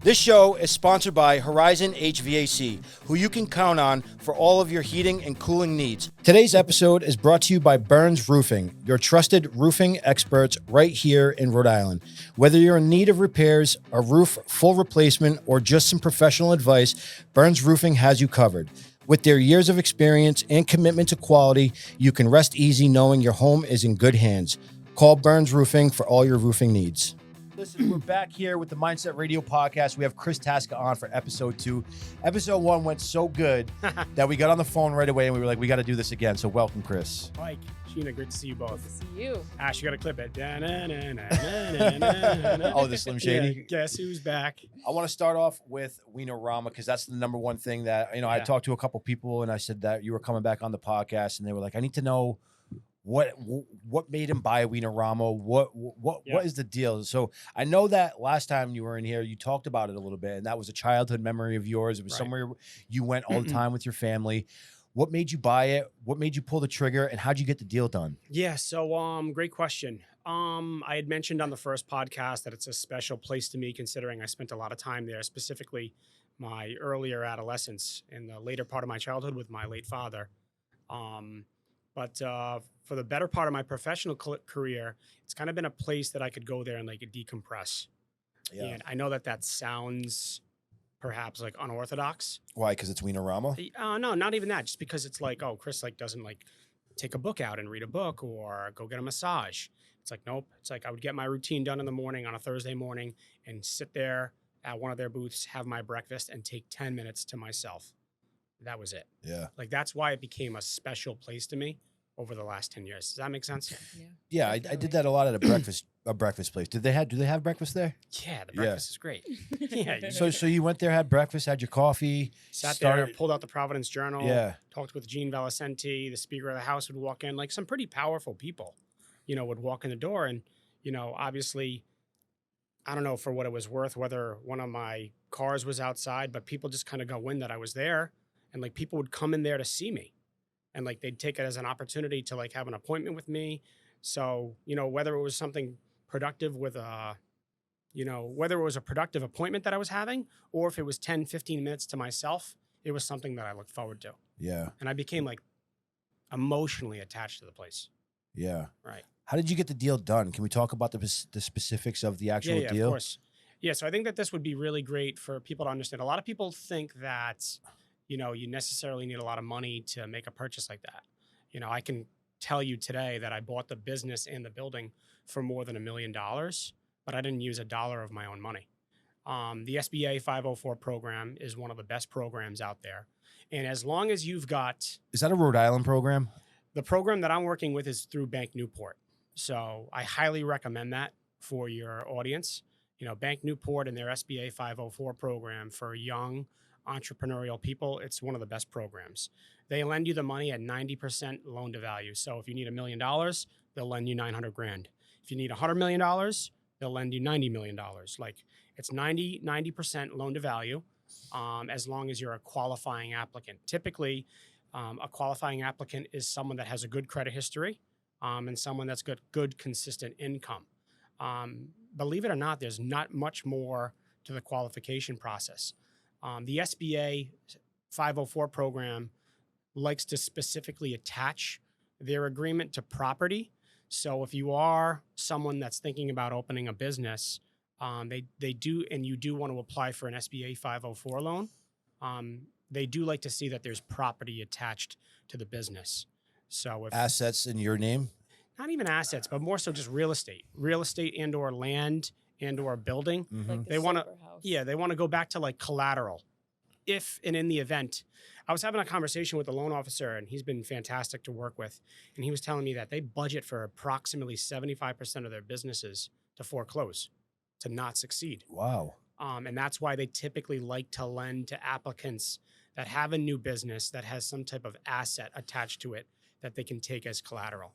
This show is sponsored by Horizon HVAC, who you can count on for all of your heating and cooling needs. Today's episode is brought to you by Burns Roofing, your trusted roofing experts right here in Rhode Island. Whether you're in need of repairs, a roof full replacement, or just some professional advice, Burns Roofing has you covered. With their years of experience and commitment to quality, you can rest easy knowing your home is in good hands. Call Burns Roofing for all your roofing needs. Listen, we're back here with the Mindset Radio podcast. We have Chris Tasca on for episode 2. Episode 1 went so good that we got on the phone right away and we were like, we got to do this again. So welcome, Chris. Mike, Sheena, great to see you both. Good to see you. Ash, you got to clip it. Oh, the Slim Shady. Yeah, guess who's back? I want to start off with Wenorama because that's the number one thing that, I talked to a couple people and I said that you were coming back on the podcast and they were like, I need to know what made him buy a Wenorama? What is the deal? So I know that last time you were in here, you talked about it a little bit, and that was a childhood memory of yours. It was somewhere you went all the time with your family. What made you buy it? What made you pull the trigger? And how'd you get the deal done? Yeah, so great question. I had mentioned on the first podcast that it's a special place to me, considering I spent a lot of time there, specifically my earlier adolescence and the later part of my childhood with my late father. But for the better part of my professional career, it's kind of been a place that I could go there and like decompress. Yeah. And I know that sounds perhaps like unorthodox. Why? Because it's Wenorama? No, not even that. Just because it's like, oh, Chris doesn't take a book out and read a book or go get a massage. It's like, nope. It's like I would get my routine done in the morning on a Thursday morning and sit there at one of their booths, have my breakfast, and take 10 minutes to myself. That was it. Yeah. That's why it became a special place to me over the last 10 years. Does that make sense? Yeah, I did that a lot at a breakfast place. Do they have breakfast there? Yeah, the breakfast is great. Yeah. So you went there, had breakfast, had your coffee, sat there, pulled out the Providence Journal, talked with Gene Valicenti, the Speaker of the House would walk in, like some pretty powerful people, would walk in the door. And, obviously, I don't know for what it was worth, whether one of my cars was outside, but people just kind of go in that I was there. And people would come in there to see me and they'd take it as an opportunity to have an appointment with me. So, whether it was something productive with whether it was a productive appointment that I was having or if it was 10, 15 minutes to myself, it was something that I looked forward to. Yeah. And I became emotionally attached to the place. Yeah. Right. How did you get the deal done? Can we talk about the specifics of the actual deal? Of course. Yeah. So I think that this would be really great for people to understand. A lot of people think that you necessarily need a lot of money to make a purchase like that. I can tell you today that I bought the business and the building for more than $1 million, but I didn't use a dollar of my own money. The SBA 504 program is one of the best programs out there. And as long as you've got... Is that a Rhode Island program? The program that I'm working with is through Bank Newport. So I highly recommend that for your audience. Bank Newport and their SBA 504 program for young entrepreneurial people, it's one of the best programs. They lend you the money at 90% loan to value. So if you need $1 million, they'll lend you $900,000. If you need $100 million, they'll lend you $90 million. It's 90% loan to value, as long as you're a qualifying applicant. Typically, a qualifying applicant is someone that has a good credit history, and someone that's got good consistent income. Believe it or not, there's not much more to the qualification process. The SBA 504 program likes to specifically attach their agreement to property. So if you are someone that's thinking about opening a business, they do, and you do want to apply for an SBA 504 loan, they do like to see that there's property attached to the business. So if assets in your name? Not even assets, but more so just real estate and or land and or building. Mm-hmm. They want to go back to collateral. If and in the event, I was having a conversation with a loan officer and he's been fantastic to work with. And he was telling me that they budget for approximately 75% of their businesses to foreclose, to not succeed. Wow. And that's why they typically like to lend to applicants that have a new business that has some type of asset attached to it that they can take as collateral.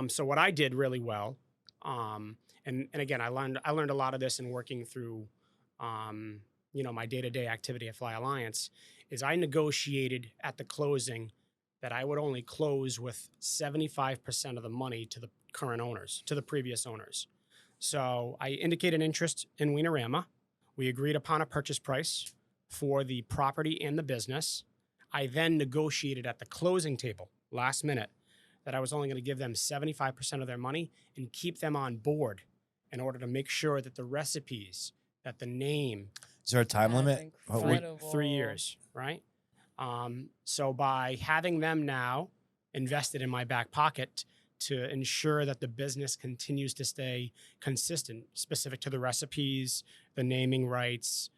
So what I did really well, and again, I learned a lot of this in working through, my day-to-day activity at Fly Alliance, is I negotiated at the closing that I would only close with 75% of the money to the current owners, to the previous owners. So I indicated interest in Wenorama. We agreed upon a purchase price for the property and the business. I then negotiated at the closing table last minute that I was only going to give them 75% of their money and keep them on board in order to make sure that the recipes, that the name. Is there a time limit? Incredible. 3 years, right? So by having them now invested in my back pocket to ensure that the business continues to stay consistent, specific to the recipes, the naming rights,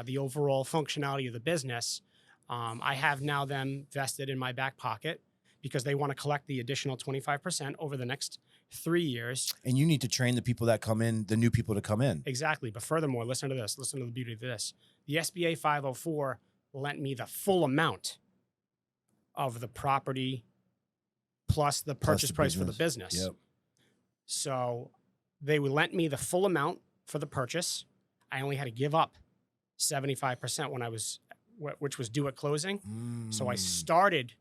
the overall functionality of the business, I have now them vested in my back pocket because they want to collect the additional 25% over the next 3 years. And you need to train the people that come in, the new people to come in. Exactly. But furthermore, listen to this. Listen to the beauty of this. The SBA 504 lent me the full amount of the property plus the purchase price for the business. Yep. So they would lent me the full amount for the purchase. I only had to give up 75% when I was, which was due at closing. So I started.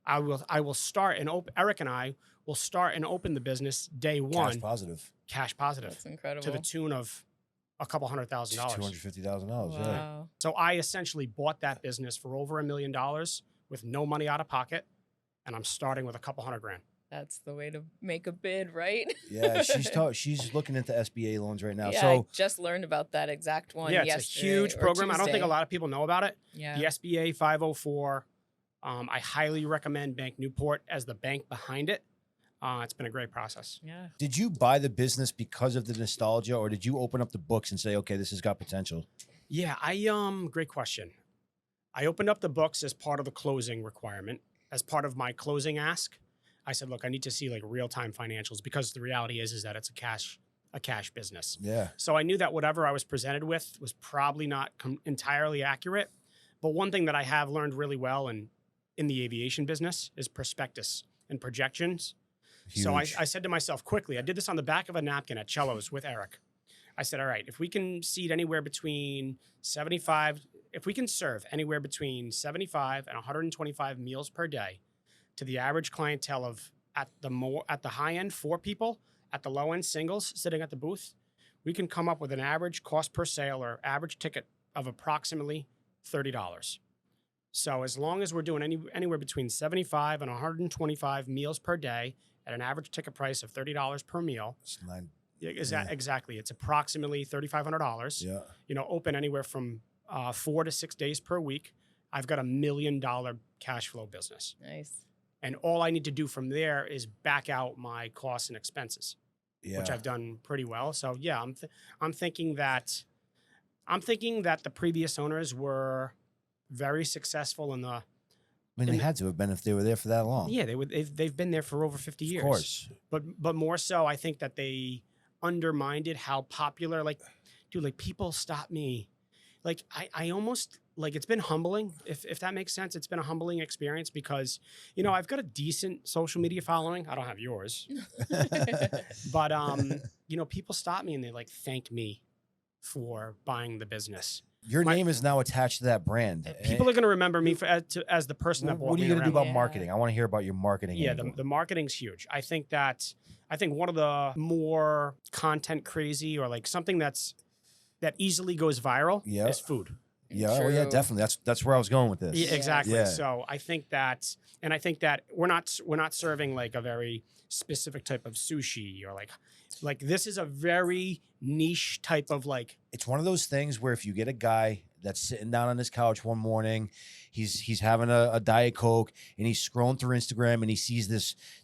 I will start and Eric and I will start and open the business day one. Cash positive. Cash positive. That's incredible. To the tune of a couple $100,000. $250,000. Wow. Yeah. So I essentially bought that business for over $1 million with no money out of pocket, and I'm starting with a couple $100,000. That's the way to make a bid, right? Yeah, she's looking into SBA loans right now. Yeah, So I just learned about that exact one. Yeah, it's a yesterday huge or program. I don't think Tuesday. a lot of people know about it. Yeah. The SBA 504. I highly recommend Bank Newport as the bank behind it. It's been a great process. Yeah. did you buy the business because of the nostalgia, or did you open up the books and say, okay, this has got potential? Yeah, great question. I opened up the books as part of the closing requirement. As part of my closing ask, I said, look, I need to see like real-time financials because the reality is that it's a cash business. Yeah. So I knew that whatever I was presented with was probably not entirely accurate. But one thing that I have learned really well in the aviation business is prospectus and projections. So I Huge. said to myself quickly, I did this on the back of a napkin at Cello's with Eric. I said, all right, if we can seat anywhere between 75, if we can serve anywhere between 75 and 125 meals per day to the average clientele of at the high end, 4 people, at the low end, singles sitting at the booth, we can come up with an average cost per sale or average ticket of approximately $30. So as long as we're doing anywhere between 75 and 125 meals per day at an average ticket price of $30 per meal, exactly, it's approximately $3,500. Yeah. Open anywhere from 4 to 6 days per week. I've got $1 million cash flow business, Nice. and all I need to do from there is back out my costs and expenses, Yeah. which I've done pretty well. So yeah, I'm thinking that the previous owners were very successful in the. I mean, they had to have been if they were there for that long. Yeah, they've been there for over 50 years. Of course. But more so, I think that they undermined how popular. Like, dude, like people stop me. Like I almost like it's been humbling. If that makes sense, it's been a humbling experience because I've got a decent social media following. I don't have yours, but people stop me and they like thank me for buying the business. Your name is now attached to that brand. People are going to remember me as the person that bought What are you going to do about Yeah. marketing? I want to hear about your marketing. Yeah, angle. the marketing's huge. I think one of the more content crazy or like something that easily goes viral Yeah. is food. Yeah, oh yeah, True. definitely. That's where I was going with this. Yeah, exactly. Yeah. So I think that we're not serving like a very specific type of sushi or like this is a very niche type of like. It's one of those things where if you get a guy that's sitting down on his couch one morning, he's having a Diet Coke and he's scrolling through Instagram and he sees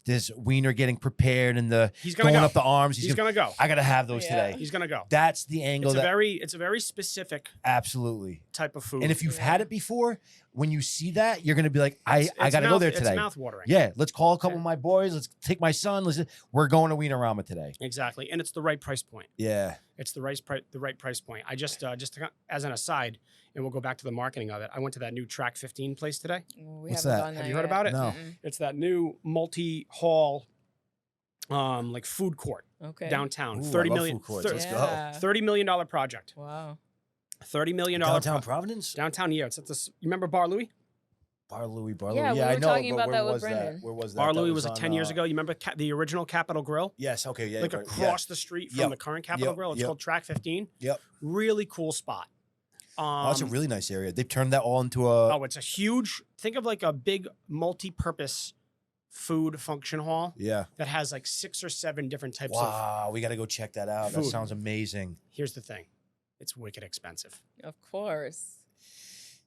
this wiener getting prepared and He's gonna going go. up the arms. He's gonna go. I gotta have those Yeah. today. He's gonna go. That's the angle. It's a very specific Absolutely. type of food. And if you've Yeah. had it before, when you see that, you're gonna be like, I gotta go there today. It's mouthwatering. Yeah, let's call a couple of my boys. Let's take my son. We're going to Wenorama today. Exactly, and it's the right price point. Yeah. It's the right price point. I just as an aside, and we'll go back to the marketing of it. I went to that new Track 15 place today. Well, we What's haven't that? gone Have there you heard yet. about it? No. Mm-mm. It's that new multi-hall, like food court Okay. downtown. Ooh, I 30 love million. food courts. thir- Let's go. Yeah. $30 million project. Wow. $30 million Downtown Providence? downtown. Yeah, it's at this. You remember Bar Louie? Bar Louie. Yeah, we I were know. talking But about where that with was that? Brendan. Where was that? Bar That Louie was on, 10 years ago. You remember the original Capitol Grill? Yes. Okay. Yeah. Like right, across the street from Yep. the current Capitol Yep. Grill. It's Yep. called Track 15. Yep. Really cool spot. Oh, that's a really nice area. They've turned that all into a. Oh, it's a huge. Think of like a big multi-purpose food function hall Yeah. that has like 6 or 7 different types of. Wow. We got to go check that out. That food. sounds amazing. Here's the thing, it's wicked expensive. Of course.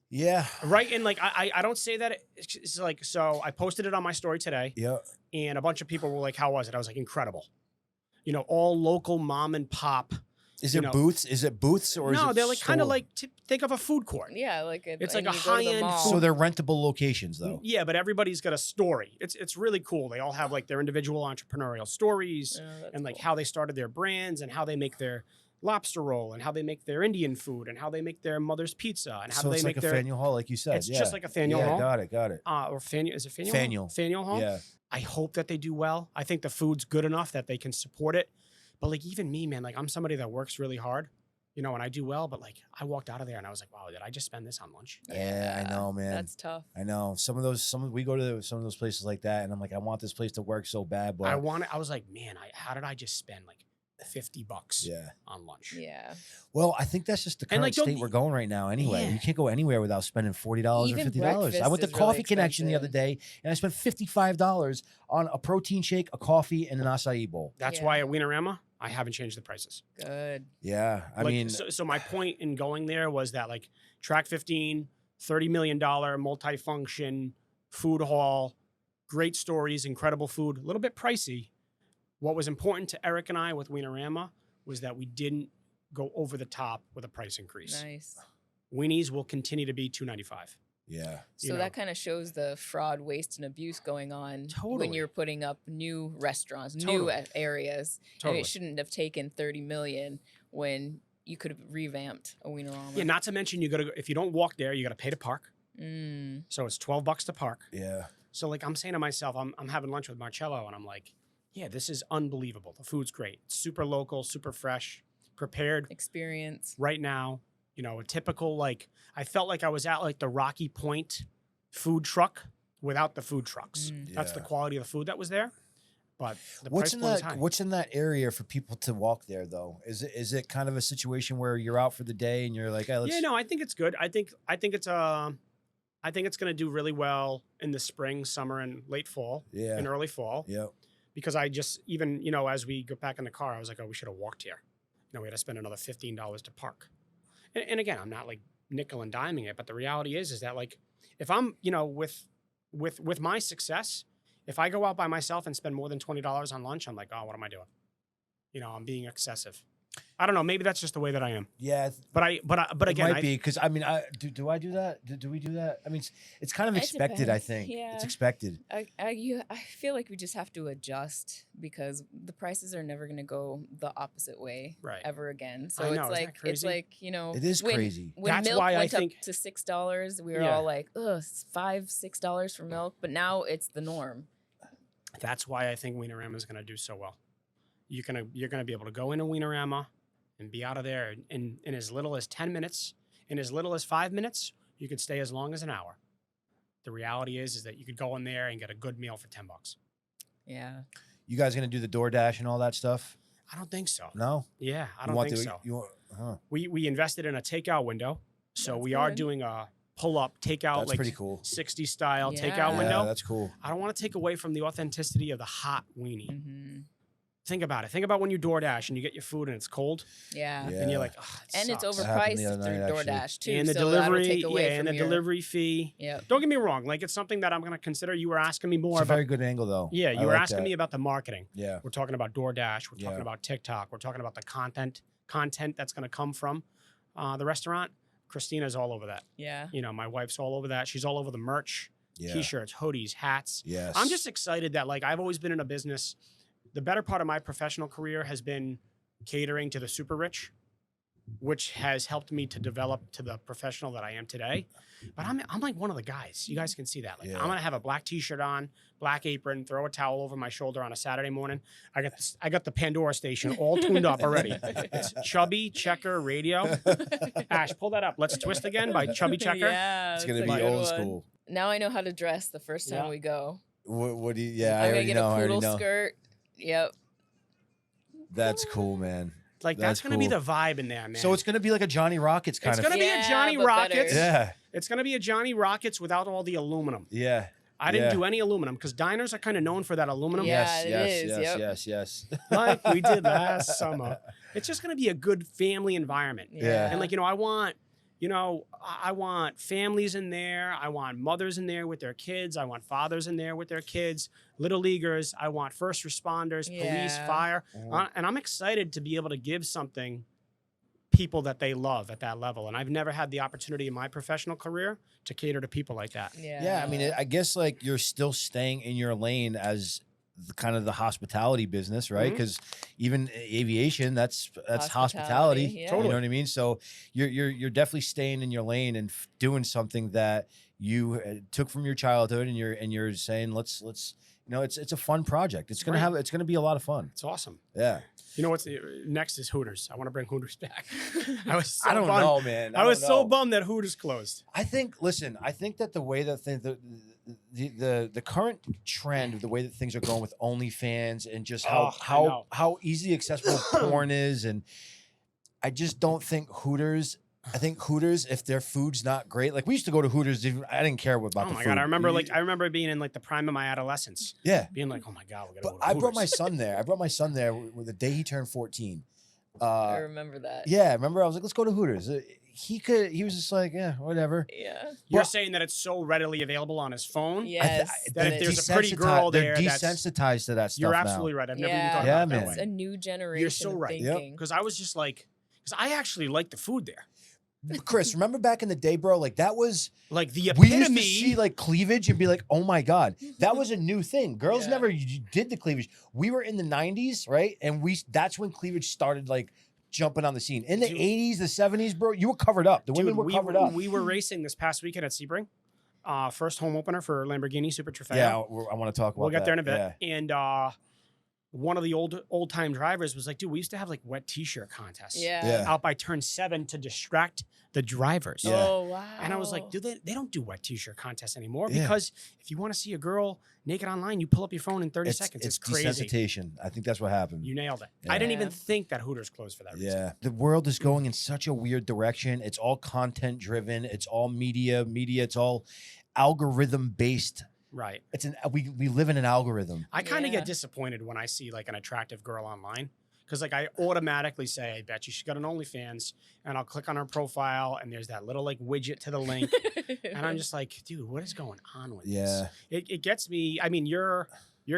Yeah. Right, and like I don't say that. It's like, so I posted it on my story today, Yeah. and a bunch of people were like, "How was it?" I was like, "Incredible." You know, all local mom and pop. Is You it know- booths? Is it booths or is No, it they're like kind of store? like think of a food court. Yeah, like It's and like a you go to the high-end mall. So they're rentable locations though. Yeah, but everybody's got a story. It's really cool. They all have like their individual entrepreneurial stories Oh, that's and like cool. how they started their brands and how they make their lobster roll and how they make their Indian food and how they make their mother's pizza and how So they it's make like a their. Faneuil Hall, like you said. It's yeah. just like a Faneuil yeah, Hall. Got it. Or Faneuil, is it Faneuil? Faneuil. Faneuil Hall. Yeah. I hope that they do well. I think the food's good enough that they can support it. But like even me, man, like I'm somebody that works really hard, you know, and I do well. But like I walked out of there and I was like, wow, did I just spend this on lunch? Yeah, I know, man. That's tough. I know. We go to some of those places like that, and I'm like, I want this place to work so bad, but I was like, man, how did I just spend like $50 yeah. on lunch? Yeah. Well, I think that's just the current like, don't- state we're going right now. Anyway, Yeah. you can't go anywhere without spending $40 or Even $50. I breakfast went to is really Coffee Connection the other expensive. day, and I spent $55 on a protein shake, a coffee, and an acai bowl. That's Yeah. why at Wenorama, I haven't changed the prices. Good. Yeah, I Like, mean, so my point in going there was that like Track 15, $30 million multifunction food hall, great stories, incredible food, a little bit pricey. What was important to Eric and I with Wenorama was that we didn't go over the top with a price increase. Nice. Weenies will continue to be $2.95. yeah. So You know. that kind of shows the fraud, waste, and abuse going on Totally. when you're putting up new restaurants, new Totally. areas. Totally. And it shouldn't have taken 30 million when you could have revamped a Wenorama. Yeah, not to mention you got to if you don't walk there, you got to pay to park. Mm. So it's $12 to park. Yeah. So like I'm saying to myself, I'm having lunch with Marcello and I'm like, yeah, this is unbelievable. The food's great. It's super local, super fresh, prepared Experience. right now. You know, a typical like I felt like I was at like the Rocky Point food truck without the food trucks. Mm. That's the Yeah. quality of the food that was there. But the What's price in point is that? high. What's in that area for people to walk there though? Is it kind of a situation where you're out for the day and you're like, hey, let's. Yeah, no, I think it's good. I think it's going to do really well in the spring, summer, and late fall Yeah. and early fall. Yeah. Because I just even as we go back in the car, I was like, oh, we should have walked here. You know, we had to spend another $15 to park. And again, I'm not like nickel and diming it, but the reality is that like if I'm with my success, if I go out by myself and spend more than $20 on lunch, I'm like, oh, what am I doing? You know, I'm being excessive. I don't know. Maybe that's just the way that I am. Yeah. But It again, might be because I mean, do I do that? Do we do that? I mean, it's kind of It expected. I depends. think it's Yeah. expected. I feel like we just have to adjust because the prices are never going to go the opposite way Right. ever again. So I know, it's isn't that like crazy? It is when, crazy. When That's milk why I went think- up to $6, we were Yeah. all like, ugh, $5-6 for milk. But now it's the norm. that's why I think Wenorama is going to do so well. You're gonna be able to go into Wenorama and be out of there in as little as 10 minutes, in as little as 5 minutes. You could stay as long as an hour. The reality is that you could go in there and get a good meal for $10. Yeah. You guys gonna do the DoorDash and all that stuff? I don't think so. No. Yeah, I You don't want think to- so. You want, huh. We invested in a takeout window, so That's we are good. doing a pull-up takeout, That's like pretty cool. 60 style Yeah. takeout Yeah, window. Yeah, that's cool. I don't want to take away from the authenticity of the hot weenie. Hmm. Think about it. Think about when you DoorDash and you get your food and it's cold, Yeah. Yeah. and you're like, oh, it And it's sucks." That happened the overpriced other through night, actually. DoorDash too. And the so delivery, that'll take away and from the your, delivery fee. Yep. Don't get me wrong. Like it's something that I'm going to consider. You were asking me more It's a about. very good angle though. Yeah, I you were like asking that. me about the marketing. Yeah. We're talking about DoorDash. We're talking Yeah. about TikTok. We're talking about the content that's going to come from the restaurant. Christina's all over that. Yeah. You know, my wife's all over that. She's all over the merch, Yeah. t-shirts, hoodies, hats. Yes. I'm just excited that like I've always been in a business. The better part of my professional career has been catering to the super rich, which has helped me to develop to the professional that I am today. But I'm like one of the guys. You guys can see that. Like Yeah. I'm gonna have a black t-shirt on, black apron, throw a towel over my shoulder on a Saturday morning. I got the Pandora station all tuned up already. It's Chubby Checker Radio. Ash, pull that up. Let's Twist Again by Chubby Checker. Yeah. It's that's gonna a be good old one. school. Now I know how to dress the first time Yeah. we go. What do you? Yeah, I I'm gonna already get know. a I already poodle know. skirt. Yep. That's cool, man. Like That's that's gonna be cool. the vibe in there, man. So it's gonna be like a Johnny Rockets kind It's of. gonna be a Yeah, Johnny but better. Rockets. Yeah. It's gonna be a Johnny Rockets without all the aluminum. Yeah. I didn't Yeah. do any aluminum because diners are kind of known for that aluminum. Yeah. Yes. it Yes. is, Yes. yep. Yes. Yes. Like we did last summer. It's just gonna be a good family environment. Yeah. And like, I want, I want families in there. I want mothers in there with their kids. I want fathers in there with their kids, little leaguers. I want first responders, police, Yeah. fire. Mhm. And I'm excited to be able to give something people that they love at that level. And I've never had the opportunity in my professional career to cater to people like that. Yeah, I mean, I guess like you're still staying in your lane as the kind of the hospitality business, right? Mhm. Because even aviation, that's hospitality. Hospitality, yeah. You Totally. know what I mean? So you're definitely staying in your lane and doing something that you took from your childhood, and you're saying let's it's a fun project. It's gonna Right. it's gonna be a lot of fun. It's awesome. Yeah, You know what's next is Hooters. I want to bring Hooters back. I was so I don't bummed. know, man. I was don't so know. bummed that Hooters closed. I think that the way that the current trend of the way that things are going with OnlyFans and just Oh, I know. how easily accessible porn is, and I just don't think Hooters. I think Hooters, if their food's not great, like we used to go to Hooters, I didn't care about Oh the my food. god, I remember being in like the prime of my adolescence, Yeah, being like, oh my god, we're gonna but go to I brought my Hooters. son there. I brought my son there with the day he turned 14. I remember that. Yeah, remember I was like, let's go to Hooters. He was just like, yeah, whatever. Yeah. You're Well- saying that it's so readily available on his phone. Yes. That if they're there's a pretty girl they're there that's- desensitized to that stuff You're now. absolutely right. I've never even Yeah. thought Yeah, about it that man. It's way. a new generation. You're so of right. thinking. Because I was just like, because I actually like the food there. Chris, remember back in the day, bro? Like that was Like the we used epitome. to see like cleavage and be like, oh my god, that was a new thing. Girls Yeah. never did the cleavage. We were in the 90s, right? And that's when cleavage started like jumping on the scene. In the Dude. 80s, the 70s, bro, you were covered up. The women were covered up. We were racing this past weekend at Sebring. First home opener for Lamborghini Super Trofeo. Yeah, I want to talk about We'll get that. there in a bit. Yeah. And one of the old time drivers was like, dude, we used to have like wet t-shirt contests Yeah. Yeah. out by turn 7 to distract the drivers. Yeah. Oh wow. And I was like, dude, they don't do wet t-shirt contests anymore Yeah. because if you want to see a girl naked online, you pull up your phone in 30 seconds. It's crazy. desensitization. I think that's what happened. You nailed it. Yeah. I didn't even Yeah. think that Hooters closed for that reason. Yeah. The world is going in such a weird direction. It's all content driven. It's all media. It's all algorithm based. Right. We live in an algorithm. I kind of Yeah. get disappointed when I see like an attractive girl online because like I automatically say, I bet you she got an OnlyFans, and I'll click on her profile and there's that little like widget to the link. And I'm just like, dude, what is going on with Yeah. this? It gets me. I mean, your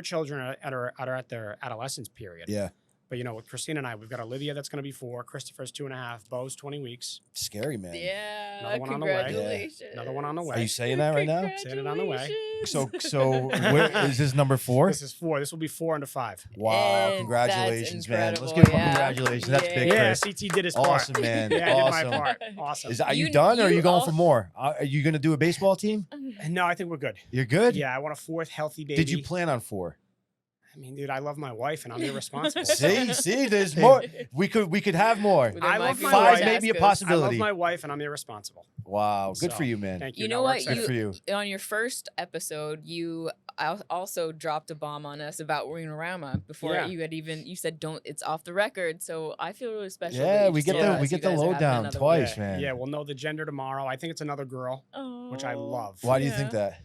children are at their adolescence period. Yeah. But with Christina and I, we've got Olivia that's going to be 4, Christopher's 2.5, Bo's 20 weeks, Scary, man. Yeah. Another one on the way. Congratulations. another one on the Are way. you saying that right now? Saying it on the way. So where is this number 4? This is 4. This will be 4 into 5. Wow, And congratulations, that's man. Let's incredible, give him a yeah. congratulations. That's big, Yeah, Chris. CT did his part. Awesome, man. Yeah, I did awesome. my part. Awesome. Are you You- done or are you you going al- for more? Are you going to do a baseball team? No, I think we're good. You're good? Yeah, I want a 4th healthy baby. Did you plan on 4? I mean, dude, I love my wife and I'm irresponsible. See, there's more. We could have more. There I might love be my more wife. May be a Taskas. I love possibility. my wife and I'm irresponsible. Wow, good So, for you, man. Thank you. You Now know we're what? excited. Good for you. On your first episode, you also dropped a bomb on us about Wenorama before Yeah. you said don't. It's off the record, so I feel really special. Yeah, that you we just get told the- us we you get the guys are having lowdown another twice, yeah, man. Yeah, we'll know the gender tomorrow. I think it's another girl, one. which I Oh. love. Why do you Yeah. think that?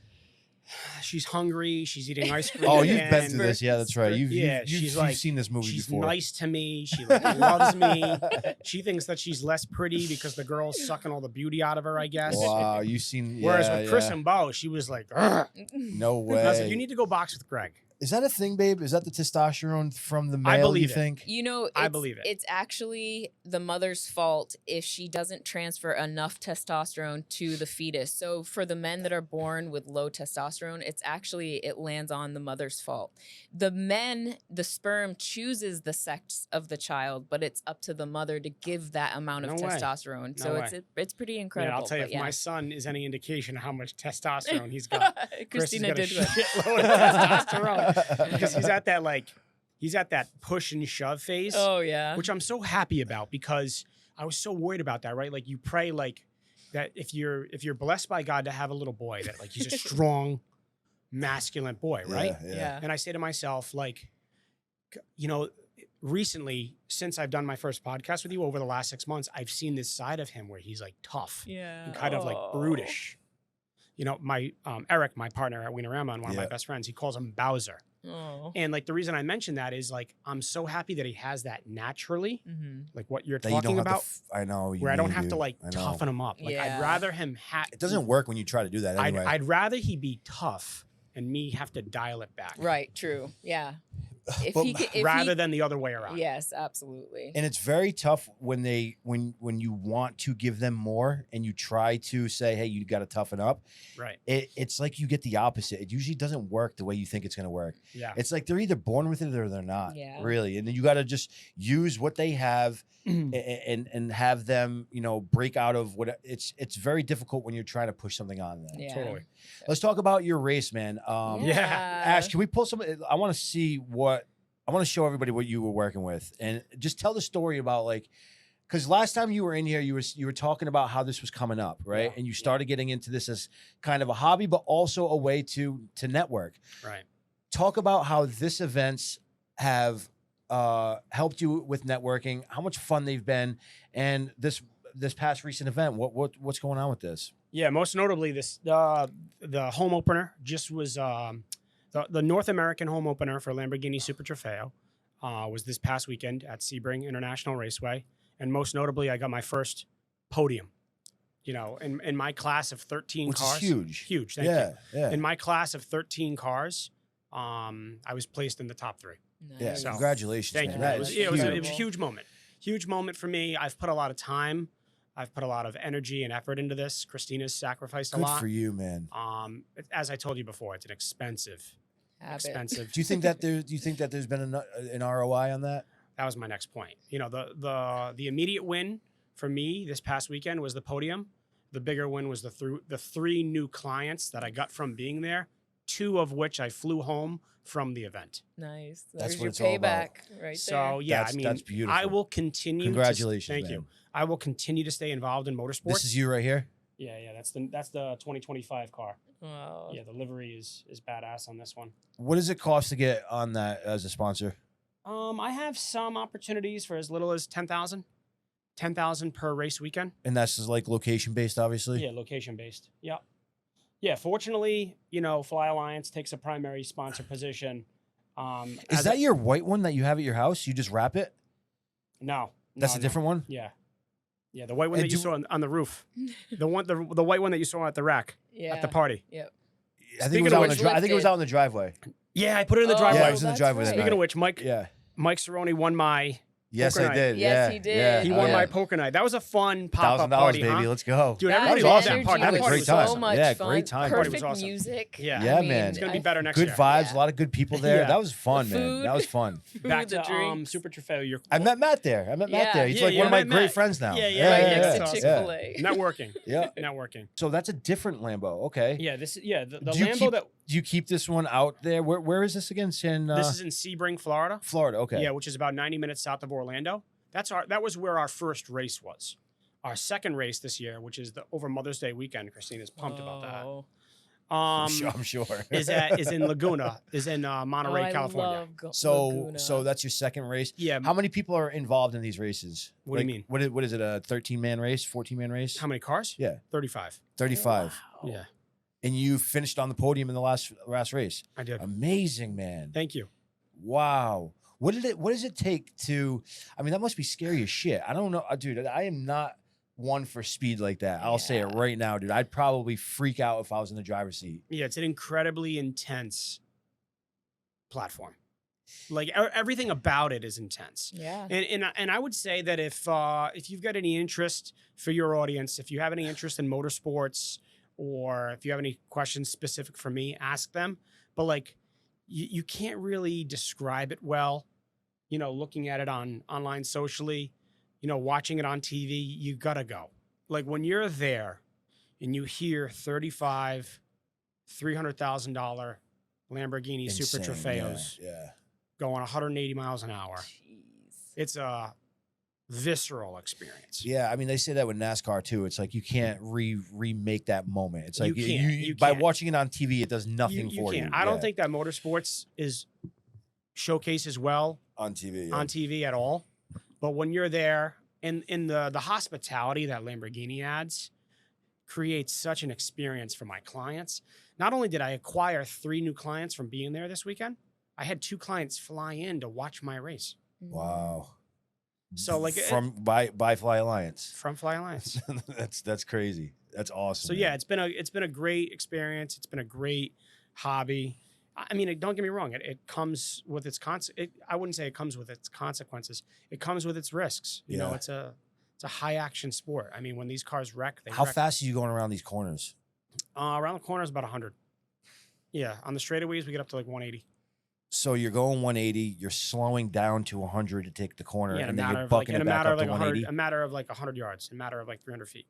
She's hungry. She's eating ice cream. Oh, you've been again. through this. Yeah, that's right. Yeah, You've she's like- seen this movie She's before. nice to me. She like, loves me. She thinks that she's less pretty because the girl's sucking all the beauty out of her, I guess. Wow, you've seen. Whereas yeah, with Chris yeah. and Bo, she was like, "Ugh." No And I was like, way. you need to go box with Greg. Is that a thing, babe? Is that the testosterone from the male? I believe you it. think? You know, I believe it. It's actually the mother's fault if she doesn't transfer enough testosterone to the fetus. So for the men that are born with low testosterone, it lands on the mother's fault. The sperm chooses the sex of the child, but it's up to the mother to give that amount of No way. testosterone. No So way. it's pretty incredible. Yeah, I'll tell you, but if my son is any indication of how much testosterone he's got, Chris has Christina got a did one. shitload of testosterone because he's at that push and shove phase, Oh yeah. which I'm so happy about because I was so worried about that, right? Like you pray like, that if you're blessed by God to have a little boy, that like he's a strong, masculine boy, right? Yeah. And I say to myself, like, you know, recently, since I've done my first podcast with you over the last 6 months, I've seen this side of him where he's like tough and kind of like brutish. You know, my Eric, my partner at Wenorama and one of my best friends, he calls him Bowser. Oh. And like the reason I mention that is like I'm so happy that he has that naturally, like what you're That you talking don't have about. to I know. Where I don't have to like toughen him up. Like I'd rather him It doesn't work when you try to do that anyway. I'd rather he be tough and me have to dial it back. Right. True. Yeah. Rather than the other way around. Yes, absolutely. And it's very tough when when you want to give them more and you try to say, hey, you got to toughen up. Right. It's like you get the opposite. It usually doesn't work the way you think it's going to work. Yeah. It's like they're either born with it or they're not. Yeah. Really. And then you got to just use what they have and have them, you know, break out of what it's very difficult when you're trying to push something on them. Yeah. Totally. Let's talk about your race, man. Ash, can we pull some? I want to see I want to show everybody what you were working with, and just tell the story about like, because last time you were in here, you were talking about how this was coming up, right? Yeah. And you started getting into this as kind of a hobby, but also a way to network. Right. Talk about how this events have helped you with networking, how much fun they've been, and this past recent event. What's going on with this? Yeah, most notably this the home opener just was the North American home opener for Lamborghini Super Trofeo was this past weekend at Sebring International Raceway, and most notably I got my first podium. You know, in my class of 13 Which cars, is huge. Thank you. Yeah. In my class of 13 cars, I was placed in the top 3. Nice. Yeah, So, congratulations. Thank man. you. That It was, is it was a huge. huge moment. Huge moment for me. I've put a lot of time. I've put a lot of energy and effort into this. Christina's sacrificed a Good lot. for you, man. As I told you before, it's an expensive. Do you think that there's been an ROI on that? That was my next point. You know, the immediate win for me this past weekend was the podium. The bigger win was the 3 new clients that I got from being there, 2 of which I flew home from the event. Nice. That's There's what your it's all about. payback right So there. yeah, That's- I mean, that's beautiful. I will continue. Congratulations, Thank man. you. I will continue to stay involved in motorsports. This is you right here. Yeah. That's the 2025 car. Wow. Yeah, the livery is badass on this one. What does it cost to get on that as a sponsor? I have some opportunities for as little as 10,000 per race weekend. And that's just like location based, obviously. Yeah, location based. Yeah. Yeah. Fortunately, you know, Fly Alliance takes a primary sponsor position. Is that your white one that you have at your house? You just wrap it? No. That's a different one? Yeah. Yeah, the white one And that you saw on the roof. the white one that you saw at the rack Yeah. at the party. Yep. I think it was out in the driveway. Yeah, I put it in the Oh, driveway. Yeah, it was in the that's driveway. right. that Speaking night. of which, Mike Yeah. Cesaroni won my Yes, poker I night. did. Yes, yeah. he did. Yeah. He Oh, won yeah. my poker night. That was a fun pop-up $1,000, party, baby. huh? Let's go. Dude, That everybody was loved awesome. that party. Had a That party great was time. awesome. much Yeah, fun. great time. Party was Perfect awesome. music. Yeah. Yeah, I mean, man. It's gonna be I- better next Good year. vibes, Yeah. a lot of good people there. Yeah. That was fun, The man. food. That was fun. Back the to drinks. Super Trofeo. I met Matt there. He's Yeah, like you one of my met great Matt. friends now. Yeah, right yeah, next yeah. to Yeah. Chick-fil-A. Networking. Yeah. Networking. So that's a different Lambo. Okay. Yeah, the Do you Lambo that Do you keep this one out there? Where is this again? It's in this is in Sebring, Florida. Florida. Okay. Yeah, which is about 90 minutes south of Orlando. That was where our first race was. Our second race this year, which is over Mother's Day weekend. Christina's pumped about that. Oh. I'm sure. Is in Laguna, Monterey, I California. love So Laguna. that's your second race. Yeah. How many people are involved in these races? What do you mean? What is it? A 13-man race? 14-man race? How many cars? Yeah. 35. 35. Wow. Yeah, And you finished on the podium in the last race. I did. Amazing, man. Thank you. Wow. What does it take to? I mean, that must be scary as shit. I don't know, dude. I am not one for speed like that. I'll say it Yeah. right now, dude. I'd probably freak out if I was in the driver's seat. Yeah, it's an incredibly intense platform. Like everything about it is intense. Yeah. And I would say that if you've got any interest for your audience, if you have any interest in motorsports, or if you have any questions specific for me, ask them. But like, you can't really describe it well, you know, looking at it online socially, you know, watching it on TV. You gotta go. Like when you're there, and you hear $300,000 Lamborghini Super Insane. Trofeos Yeah. going 180 miles an hour. Jeez. It's visceral experience. Yeah, I mean, they say that with NASCAR too. It's like you can't remake that moment. It's like You can't. You by can't. watching it on TV, it does nothing You for you. can't. I don't think that motorsports is showcases well on TV. Yeah. on TV at all. But when you're there, in the hospitality that Lamborghini adds creates such an experience for my clients. Not only did I acquire 3 new clients from being there this weekend, I had 2 clients fly in to watch my race. Wow. So like from by Fly Alliance. From Fly Alliance. that's crazy. That's awesome. So yeah, it's been a great experience. It's been a great hobby. I mean, don't get me wrong. It comes with its I wouldn't say it comes with its consequences. It comes with its risks. You know, it's a high action sport. I mean, when these cars wreck, How fast are you going around these corners? Around the corner is about 100. Yeah, on the straightaways we get up to like 180. So you're going 180. You're slowing down to 100 to take the corner, Yeah, and then you're bucking it back up to 180. A matter of like 100 yards, a matter of like 300 feet.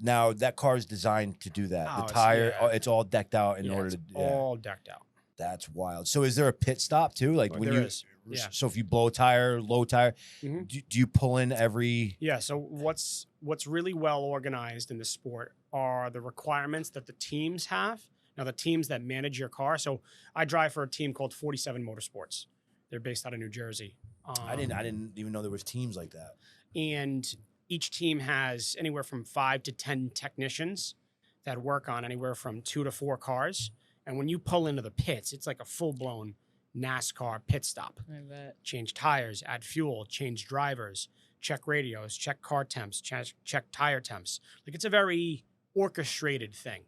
Now that car is designed to do that. Oh, the tire, it's all decked out in order to. All decked out. That's wild. So is there a pit stop too? Like when there you, is. Yeah. So if you blow a tire, low tire, Mhm. do you pull in every? Yeah. So what's really well organized in the sport are the requirements that the teams have. Now the teams that manage your car. So I drive for a team called 47 Motorsports. They're based out of New Jersey. I didn't even know there was teams like that. And each team has anywhere from 5 to 10 technicians that work on anywhere from 2 to 4 cars. And when you pull into the pits, it's like a full-blown NASCAR pit stop. I bet. Change tires, add fuel, change drivers, check radios, check car temps, check tire temps. Like it's a very orchestrated thing.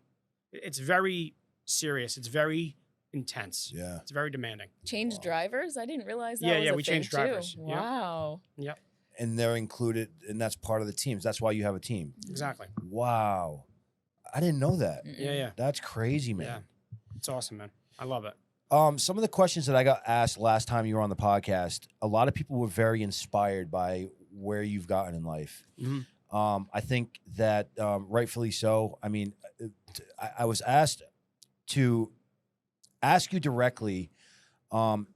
It's very serious. It's very intense. Yeah. It's very demanding. Change drivers? I didn't realize that was Yeah, a we thing changed drivers. too. Yeah. Wow. Yep, And they're included, and that's part of the teams. That's why you have a team. exactly. Wow. I didn't know that. Yeah. That's crazy, man. Yeah. It's awesome, man. I love it. Some of the questions that I got asked last time you were on the podcast, a lot of people were very inspired by where you've gotten in life. Mhm. I think that rightfully so. I mean, I was asked to ask you directly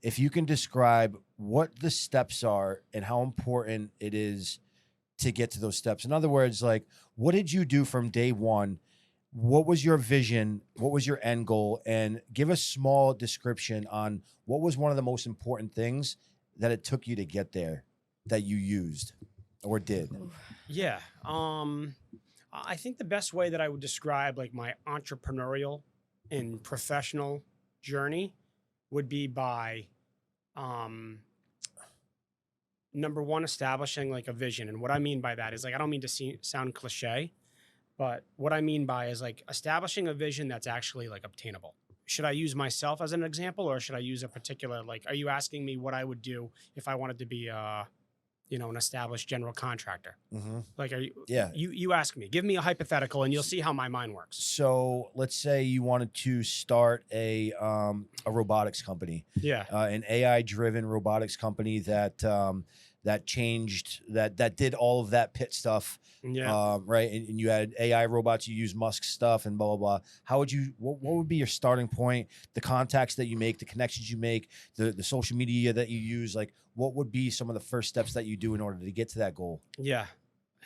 if you can describe what the steps are and how important it is to get to those steps. In other words, like, what did you do from day one? What was your vision? What was your end goal? And give a small description on what was one of the most important things that it took you to get there that you used or did. Yeah. I think the best way that I would describe like my entrepreneurial and professional journey would be by number one, establishing like a vision. And what I mean by that is like, I don't mean to sound cliche, but what I mean by is like establishing a vision that's actually like obtainable. Should I use myself as an example, or should I use a particular, like, are you asking me what I would do if I wanted to be an established general contractor? Mm-hmm. Like, Yeah. You ask me, give me a hypothetical and you'll see how my mind works. So let's say you wanted to start a robotics company. Yeah. An AI-driven robotics company that did all of that pit stuff. Yeah. Right. And you had AI robots, you use Musk stuff and blah, blah, blah. How would you, what would be your starting point? The contacts that you make, the connections you make, the social media that you use, like what would be some of the first steps that you do in order to get to that goal? Yeah.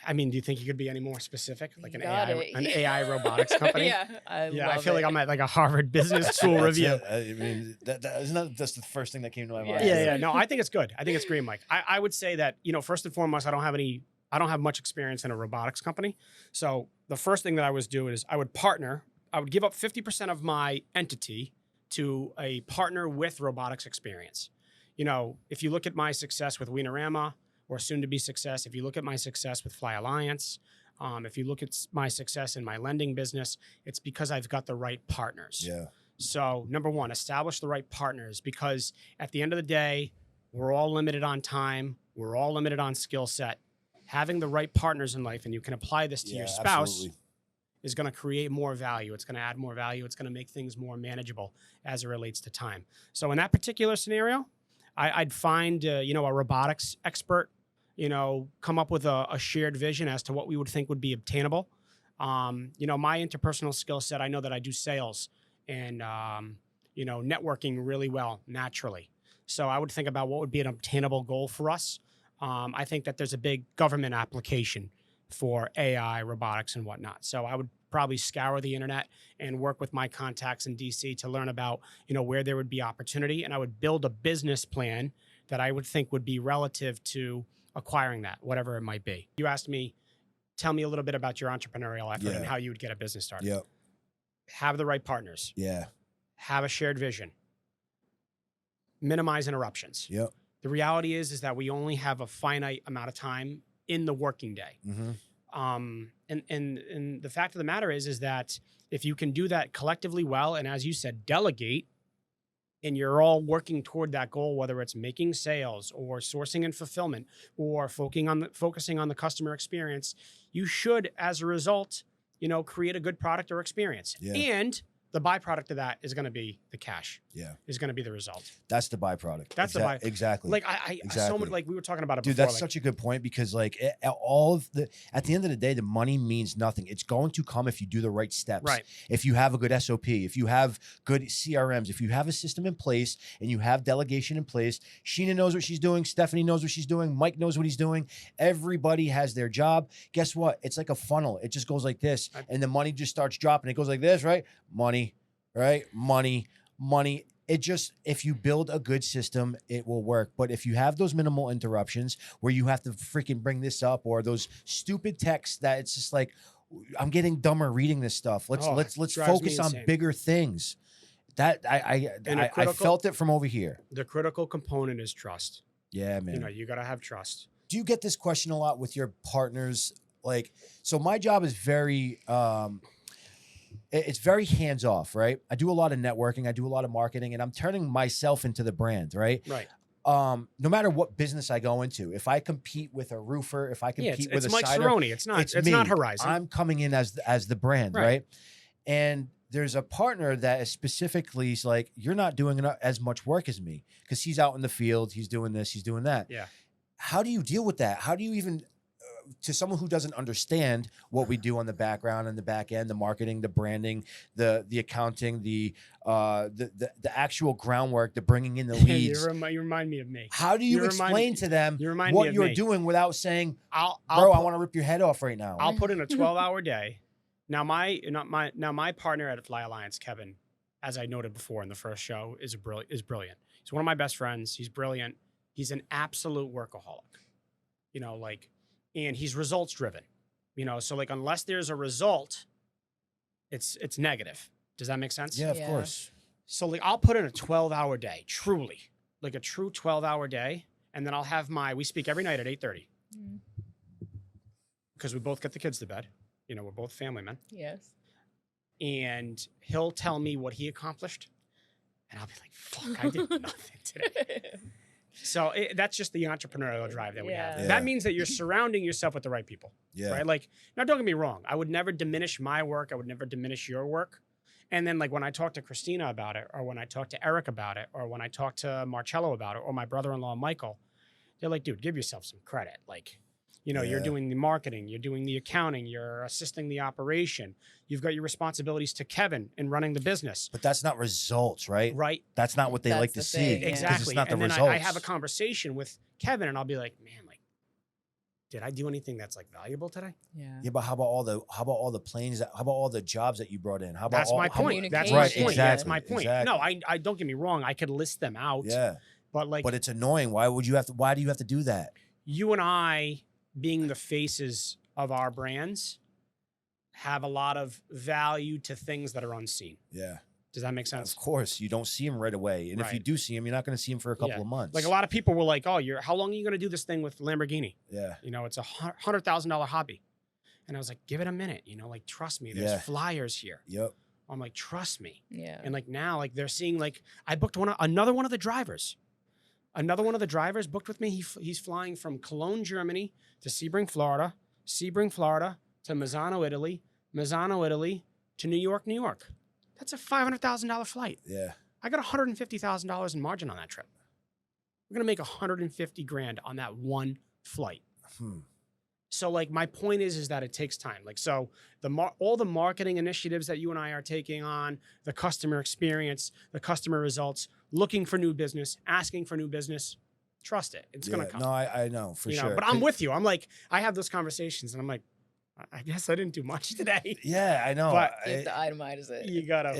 I mean, do you think you could be any more specific? Like an Got AI robotics company? Yeah. I feel like I'm at like a Harvard Business School That's review. it. I mean, isn't that just the first thing that came to my mind? Yeah. No, I think it's good. I think it's great, Mike. I would say that, first and foremost, I don't have much experience in a robotics company. So the first thing that I was doing is I would give up 50% of my entity to a partner with robotics experience. If you look at my success with Wenorama, or soon to be success, if you look at my success with Fly Alliance, if you look at my success in my lending business, it's because I've got the right partners. Yeah. So number one, establish the right partners, because at the end of the day, we're all limited on time. We're all limited on skill set. Having the right partners in life, and you can apply this to your spouse, absolutely. is going to create more value. It's going to add more value. It's going to make things more manageable as it relates to time. So in that particular scenario, I'd find, a robotics expert, come up with a shared vision as to what we would think would be obtainable. My interpersonal skill set, I know that I do sales and, networking really well naturally. So I would think about what would be an obtainable goal for us. I think that there's a big government application for AI, robotics, and whatnot. So I would probably scour the internet and work with my contacts in DC to learn about, where there would be opportunity. And I would build a business plan that I would think would be relative to acquiring that, whatever it might be. You asked me, tell me a little bit about your entrepreneurial effort and how you would get a business started. Yep. Have the right partners. Yeah. Have a shared vision. Minimize interruptions. Yep. The reality is that we only have a finite amount of time in the working day. And the fact of the matter is that if you can do that collectively well, and as you said, delegate, and you're all working toward that goal, whether it's making sales or sourcing and fulfillment or focusing on the customer experience, you should, as a result, create a good product or experience. Yeah. And the byproduct of that is going to be the cash. Yeah. Is going to be the result. That's the byproduct. That's the byproduct. Exactly. Like so much, like we were talking about it Dude, before. that's such a good point because at the end of the day, the money means nothing. It's going to come if you do the right steps. Right. If you have a good SOP, if you have good CRMs, if you have a system in place and you have delegation in place, Sheena knows what she's doing. Stephanie knows what she's doing. Mike knows what he's doing. Everybody has their job. Guess what? It's like a funnel. It just goes like this and the money just starts dropping. It goes like this, right? Money, right? Money. It just, if you build a good system, it will work. But if you have those minimal interruptions where you have to freaking bring this up or those stupid texts that it's just like, I'm getting dumber reading this stuff. Let's focus on bigger things. That I felt it from over here. The critical component is trust. Yeah, man. You got to have trust. Do you get this question a lot with your partners? Like, so my job is very, it's very hands off, right? I do a lot of networking. I do a lot of marketing and I'm turning myself into the brand, right? Right. No matter what business I go into, if I compete with a roofer, if I compete with a Mike cider, Cesaroni. It's not Horizon. I'm coming in as the brand, right? And there's a partner that is specifically like, you're not doing as much work as me because he's out in the field, he's doing this, he's doing that. Yeah. How do you deal with that? How do you even, to someone who doesn't understand what we do on the background and the back end, the marketing, the branding, the accounting, the actual groundwork, the bringing in the leads. You remind me of me. How do you explain to them what you're doing without saying, I want to rip your head off right now? I'll put in a 12-hour day. Now my partner at Fly Alliance, Kevin, as I noted before in the first show, is brilliant. He's one of my best friends. He's brilliant. He's an absolute workaholic. And he's results driven. So like unless there's a result, it's negative. Does that make sense? Yeah, of course. So like I'll put in a 12-hour day, truly, like a true 12-hour day, and then I'll have we speak every night at 8:30. Because we both get the kids to bed. We're both family men. Yes. And he'll tell me what he accomplished. And I'll be like, fuck, I did nothing today. So that's just the entrepreneurial drive that we have. Yeah. That means that you're surrounding yourself with the right people. Yeah. Right? Like, now don't get me wrong. I would never diminish my work. I would never diminish your work. And then like when I talk to Christina about it, or when I talk to Eric about it, or when I talk to Marcello about it, or my brother-in-law, Michael, they're like, dude, give yourself some credit. Like, you're doing the marketing, you're doing the accounting, you're assisting the operation. You've got your responsibilities to Kevin in running the business. But that's not results, right? Right. That's not what they like to see. Exactly. It's not the and then results. I have a conversation with Kevin and I'll be like, man, like, did I do anything that's like valuable today? Yeah, but how about all the planes? How about all the jobs that you brought in? How about that's my point. That's my my point. point. Exactly. That's my point. Exactly. No, I don't get me wrong. I could list them out. Yeah. But it's annoying. Why do you have to do that? You and I, being the faces of our brands, have a lot of value to things that are unseen. Yeah. Does that make sense? Of course. You don't see them right away. And if you do see them, you're not going to see them for a couple of months. Like a lot of people were like, oh, how long are you going to do this thing with Lamborghini? Yeah. It's a $100,000 hobby. And I was like, give it a minute. Like, trust me. There's flyers here. Yep. I'm like, trust me. Yeah. And like now, like they're seeing, like I booked another one of the drivers. Another one of the drivers booked with me. He's flying from Cologne, Germany to Sebring, Florida to Mazzano, Italy to New York, New York. That's a $500,000 flight. Yeah. I got $150,000 in margin on that trip. We're going to make $150,000 on that one flight. So like my point is that it takes time. Like, so all the marketing initiatives that you and I are taking on, the customer experience, the customer results, looking for new business, asking for new business, trust it. It's gonna come. No, I know for sure. But I'm with you. I'm like, I have those conversations, and I'm like, I guess I didn't do much today. Yeah, I know. But You have to itemize it. You gotta.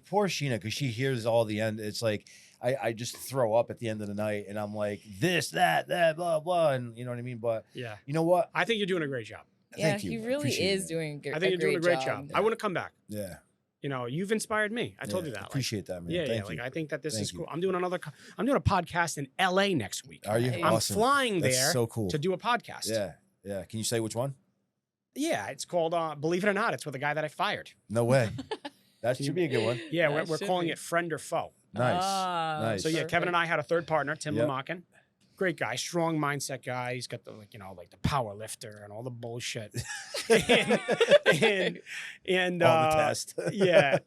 Poor Sheena, because she hears all the end. It's like I just throw up at the end of the night, and I'm like this, that, blah blah, and you know what I mean. But yeah, you know what? I think you're doing a great job. Yeah, Thank you. he really Appreciate is it. doing I think you're doing a great job. Yeah. I want to come back. Yeah. You've inspired me. I told you that. Appreciate that, man. Yeah, Thank Like you. I think that this Thank is you. cool. I'm doing a podcast in LA next week. Are you? I'm Awesome. flying That's there so cool. to do a podcast. Yeah. Can you say which one? Yeah, it's called Believe It or Not. It's with a guy that I fired. No way. That should be a good one. Yeah, That we're should calling be. it Friend or Foe. Nice. Nice. So yeah, Kevin and I had a third partner, Tim Yep. Lamakin. Great guy, strong mindset guy. He's got the the power lifter and all the bullshit. and On the test. yeah,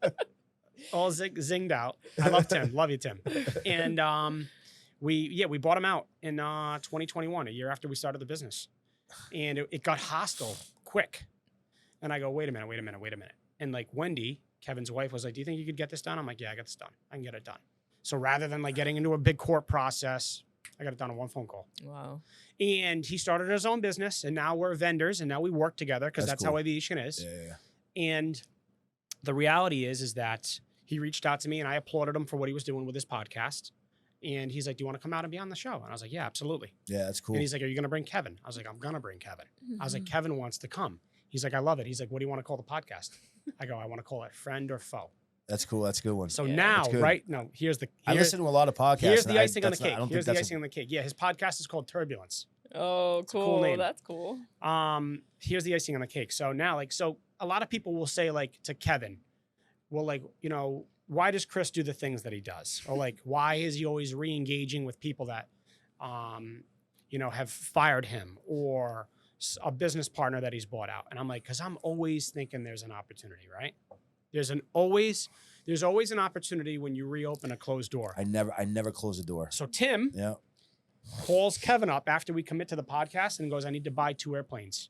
all zinged out. I love Tim. Love you, Tim. And we bought him out in 2021, a year after we started the business, and it got hostile quick. And I go, wait a minute. And like Wendy, Kevin's wife, was like, do you think you could get this done? I'm like, yeah, I got this done. I can get it done. So rather than like getting into a big court process, I got it done in one phone call. Wow. And he started his own business, and now we're vendors, and now we work together because that's cool. how aviation is. Yeah. And the reality is that he reached out to me, and I applauded him for what he was doing with his podcast. And he's like, do you want to come out and be on the show? And I was like, yeah, absolutely. Yeah, that's cool. And he's like, are you going to bring Kevin? I was like, I'm going to bring Kevin. I was like, Kevin wants to come. He's like, I love it. He's like, what do you want to call the podcast? I go, I want to call it Friend or Foe. That's cool. That's a good one. So Yeah. now, That's good. right? No, I listen to a lot of podcasts. Here's and the icing on the that's not- cake. I don't Here's think the that's icing on the cake. Yeah, his podcast is called Turbulence. Oh, a cool cool. name. That's cool. Here's the icing on the cake. So now, so a lot of people will say, like, to Kevin, well, like, why does Chris do the things that he does? Or like, why is he always re-engaging with people that, have fired him, or a business partner that he's bought out? And I'm like, because I'm always thinking there's an opportunity, right? There's always an opportunity when you reopen a closed door. I never close the door. So Tim Yeah. calls Kevin up after we commit to the podcast and goes, I need to buy 2 airplanes.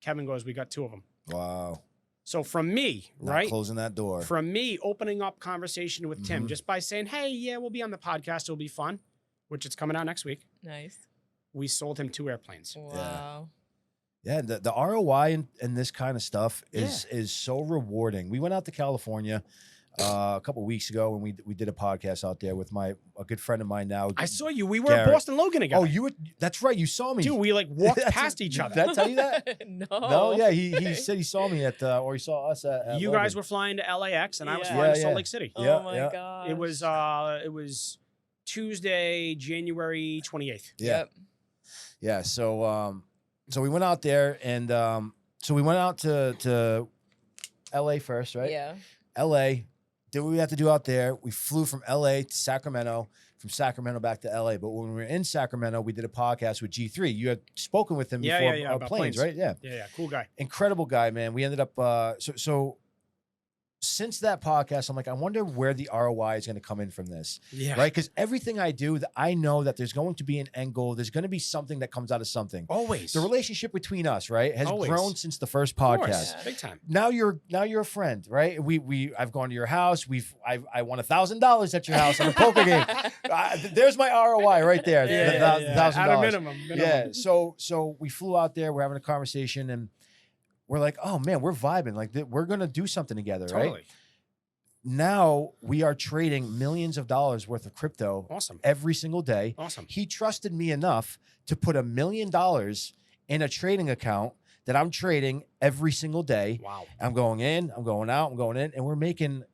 Kevin goes, we got 2 of them. Wow. So from me, Not right? closing that door. From me opening up conversation with Tim just by saying, hey, yeah, we'll be on the podcast. It'll be fun, which it's coming out next week. Nice. We sold him 2 airplanes. Wow. Yeah, the ROI in this kind of stuff is so rewarding. We went out to California a couple of weeks ago, and we did a podcast out there with a good friend of mine now. I saw you. We were Garrett. at Boston Logan together. Oh, you were? That's right. You saw me. Dude, we like walked That's- past each other. Did I tell you that? No. No, yeah. He said he saw me or he saw us at You Logan. guys were flying to LAX, and I was Yeah. flying to Yeah, Salt yeah. Lake City. Oh Yeah, my yeah. gosh. It was Tuesday, January 28th. Yeah. Yep. Yeah. So we went out there, and so we went out to LA first, right? Yeah. LA. Did what we had to do out there. We flew from LA to Sacramento, from Sacramento back to LA. But when we were in Sacramento, we did a podcast with G3. You had spoken with him Yeah, before yeah, about planes, planes. right? Yeah. Yeah, cool guy. Incredible guy, man. We ended up so since that podcast, I'm like, I wonder where the ROI is going to come in from this, Yeah. right? Because everything I do, I know that there's going to be an end goal. There's going to be something that comes out of something. Always. The relationship between us, right, has Always. grown since the first Of course. podcast. Yeah. Big time. Now you're a friend, right? I've gone to your house. I won $1,000 at your house on a poker game. There's my ROI right there. $1,000. At a minimum. Yeah. So we flew out there. We're having a conversation, and we're like, oh man, we're vibing. Like we're gonna do something together, Totally. right? Now we are trading millions of dollars worth of crypto Awesome. every single day. Awesome. He trusted me enough to put $1 million in a trading account that I'm trading every single day. Wow. I'm going in, I'm going out, I'm going in, and we're making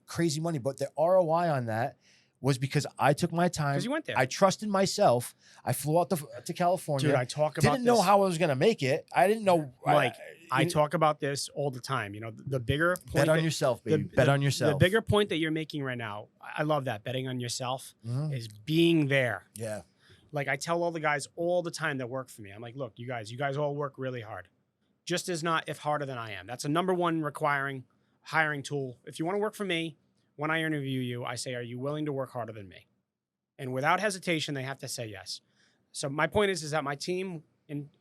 crazy money. But the ROI on that was because I took my time. Because you went there. I trusted myself. I flew out to California. Dude, I talk about Didn't know this. how I was going to make it. I didn't know. Mike, I talk about this all the time. The bigger point Bet on that- yourself, baby. Bet on yourself. The bigger point that you're making right now, I love that. Betting on yourself Mhm. is being there. Yeah. Like I tell all the guys all the time that work for me, I'm like, look, you guys all work really hard. Just as not, if harder than I am. That's a number one hiring tool. If you want to work for me, when I interview you, I say, are you willing to work harder than me? And without hesitation, they have to say yes. So my point is that my team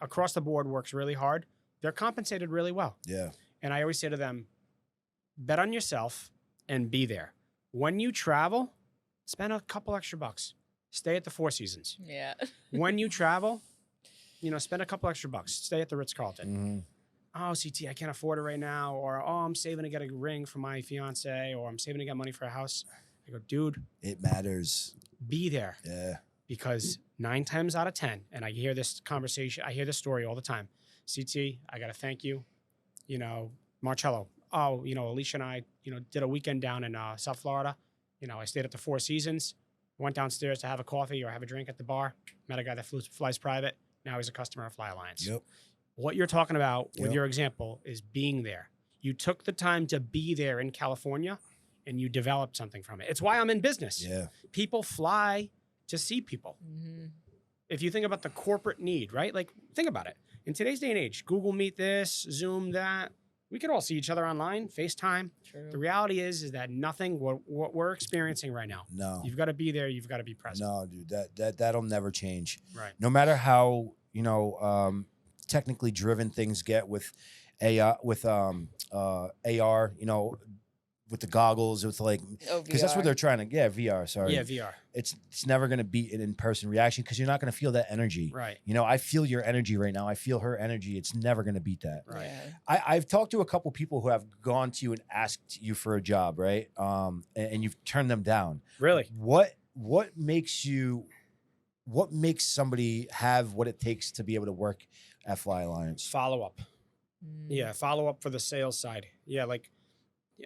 across the board works really hard. They're compensated really well. Yeah. And I always say to them, bet on yourself and be there. When you travel, spend a couple extra bucks. stay at the Four Seasons. Yeah. When you travel, spend a couple extra bucks. Stay at the Ritz-Carlton. Mm-hmm. Oh, CT, I can't afford it right now. Or, oh, I'm saving to get a ring for my fiance, or I'm saving to get money for a house. I go, dude, It matters. be there. Yeah. Because 9 times out of 10, and I hear this conversation, I hear this story all the time. CT, I got to thank you. Marcello. Oh, Alicia and I, did a weekend down in South Florida. I stayed at the Four Seasons, went downstairs to have a coffee or have a drink at the bar, met a guy that flies private. Now he's a customer of Fly Alliance. Yep. What you're talking about with Yep. your example is being there. You took the time to be there in California and you developed something from it. It's why I'm in business. Yeah. People fly to see people. Mm-hmm. If you think about the corporate need, right? Like, think about it. In today's day and age, Google Meet this, Zoom that, we could all see each other online, FaceTime. True. The reality is that nothing, what we're experiencing right now, No. you've got to be there, you've got to be present. No, dude. That'll never change. Right. No matter how technically driven things get with AR, with the goggles, with like, Oh, because that's what VR. they're trying to. Yeah, VR. Sorry. Yeah, VR. It's never going to beat an in-person reaction because you're not going to feel that energy. Right. I feel your energy right now. I feel her energy. It's never going to beat that. Right. Yeah. I've talked to a couple people who have gone to you and asked you for a job, right? And you've turned them down. Really? What makes somebody have what it takes to be able to work at Fly Alliance? Follow up. Mm. Yeah, follow up for the sales side. Yeah, like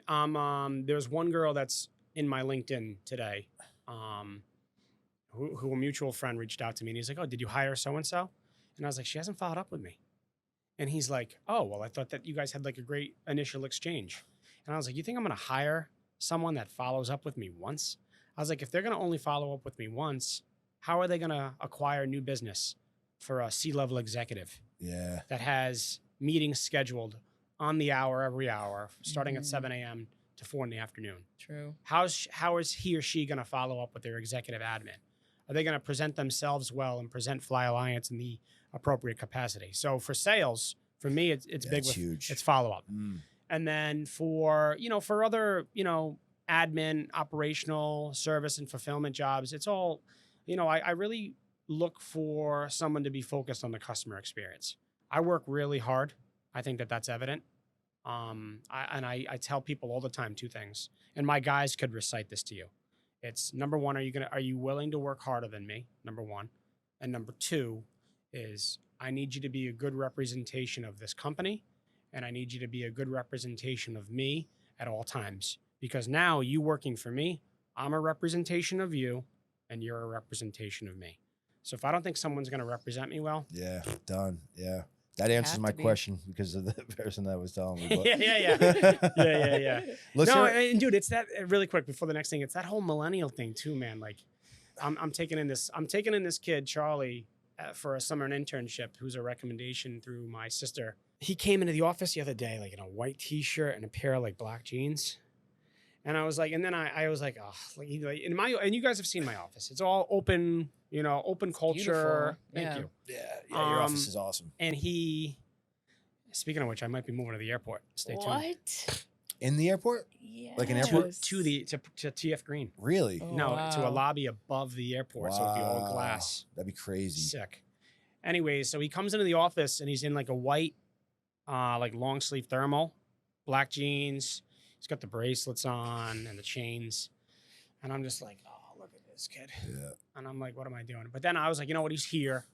there's one girl that's in my LinkedIn today, who a mutual friend reached out to me and he's like, "Oh, did you hire so and so?" And I was like, "She hasn't followed up with me." And he's like, "Oh, well, I thought that you guys had like a great initial exchange." And I was like, "You think I'm gonna hire someone that follows up with me once?" I was like, "If they're gonna only follow up with me once, how are they gonna acquire new business for a C-level executive Yeah. that has meetings scheduled on the hour every hour, starting at Mhm. 7 a.m. to 4 in the afternoon? True. How is he or she going to follow up with their executive admin? Are they going to present themselves well and present Fly Alliance in the appropriate capacity? So for sales, for me, it's Yeah, big. it's with, huge. It's follow up. Mm. And then for other, admin, operational, service and fulfillment jobs, it's all, I really look for someone to be focused on the customer experience. I work really hard. I think that that's evident. I tell people all the time 2 things, and my guys could recite this to you. It's number 1, are you willing to work harder than me? Number 1. And number 2 is I need you to be a good representation of this company, and I need you to be a good representation of me at all times. Because now you working for me, I'm a representation of you, and you're a representation of me. So if I don't think someone's going to represent me well, Yeah. Done. Yeah. That answers Have my to be. question because of the person that was telling me. But yeah. Listen, No, and dude, it's that really quick before the next thing. It's that whole millennial thing too, man. Like, I'm taking in this kid Charlie for a summer internship, who's a recommendation through my sister. He came into the office the other day, like in a white T-shirt and a pair of like black jeans. And I was like, and then I was like, oh, like and you guys have seen my office. It's all open, open culture. Beautiful. Thank Yeah. you. yeah, your office is awesome. And speaking of which, I might be moving to the airport. Stay tuned. What? In the airport? Yeah. Like an airport? To TF Green. Really? Oh, No, to a wow. lobby above the airport, so it'd be all glass. That'd be crazy. Sick. Anyways, so he comes into the office and he's in like a white, like long sleeve thermal, black jeans. He's got the bracelets on and the chains, and I'm just like, oh, look at this kid. Yeah. And I'm like, what am I doing? But then I was like, you know what? He's here.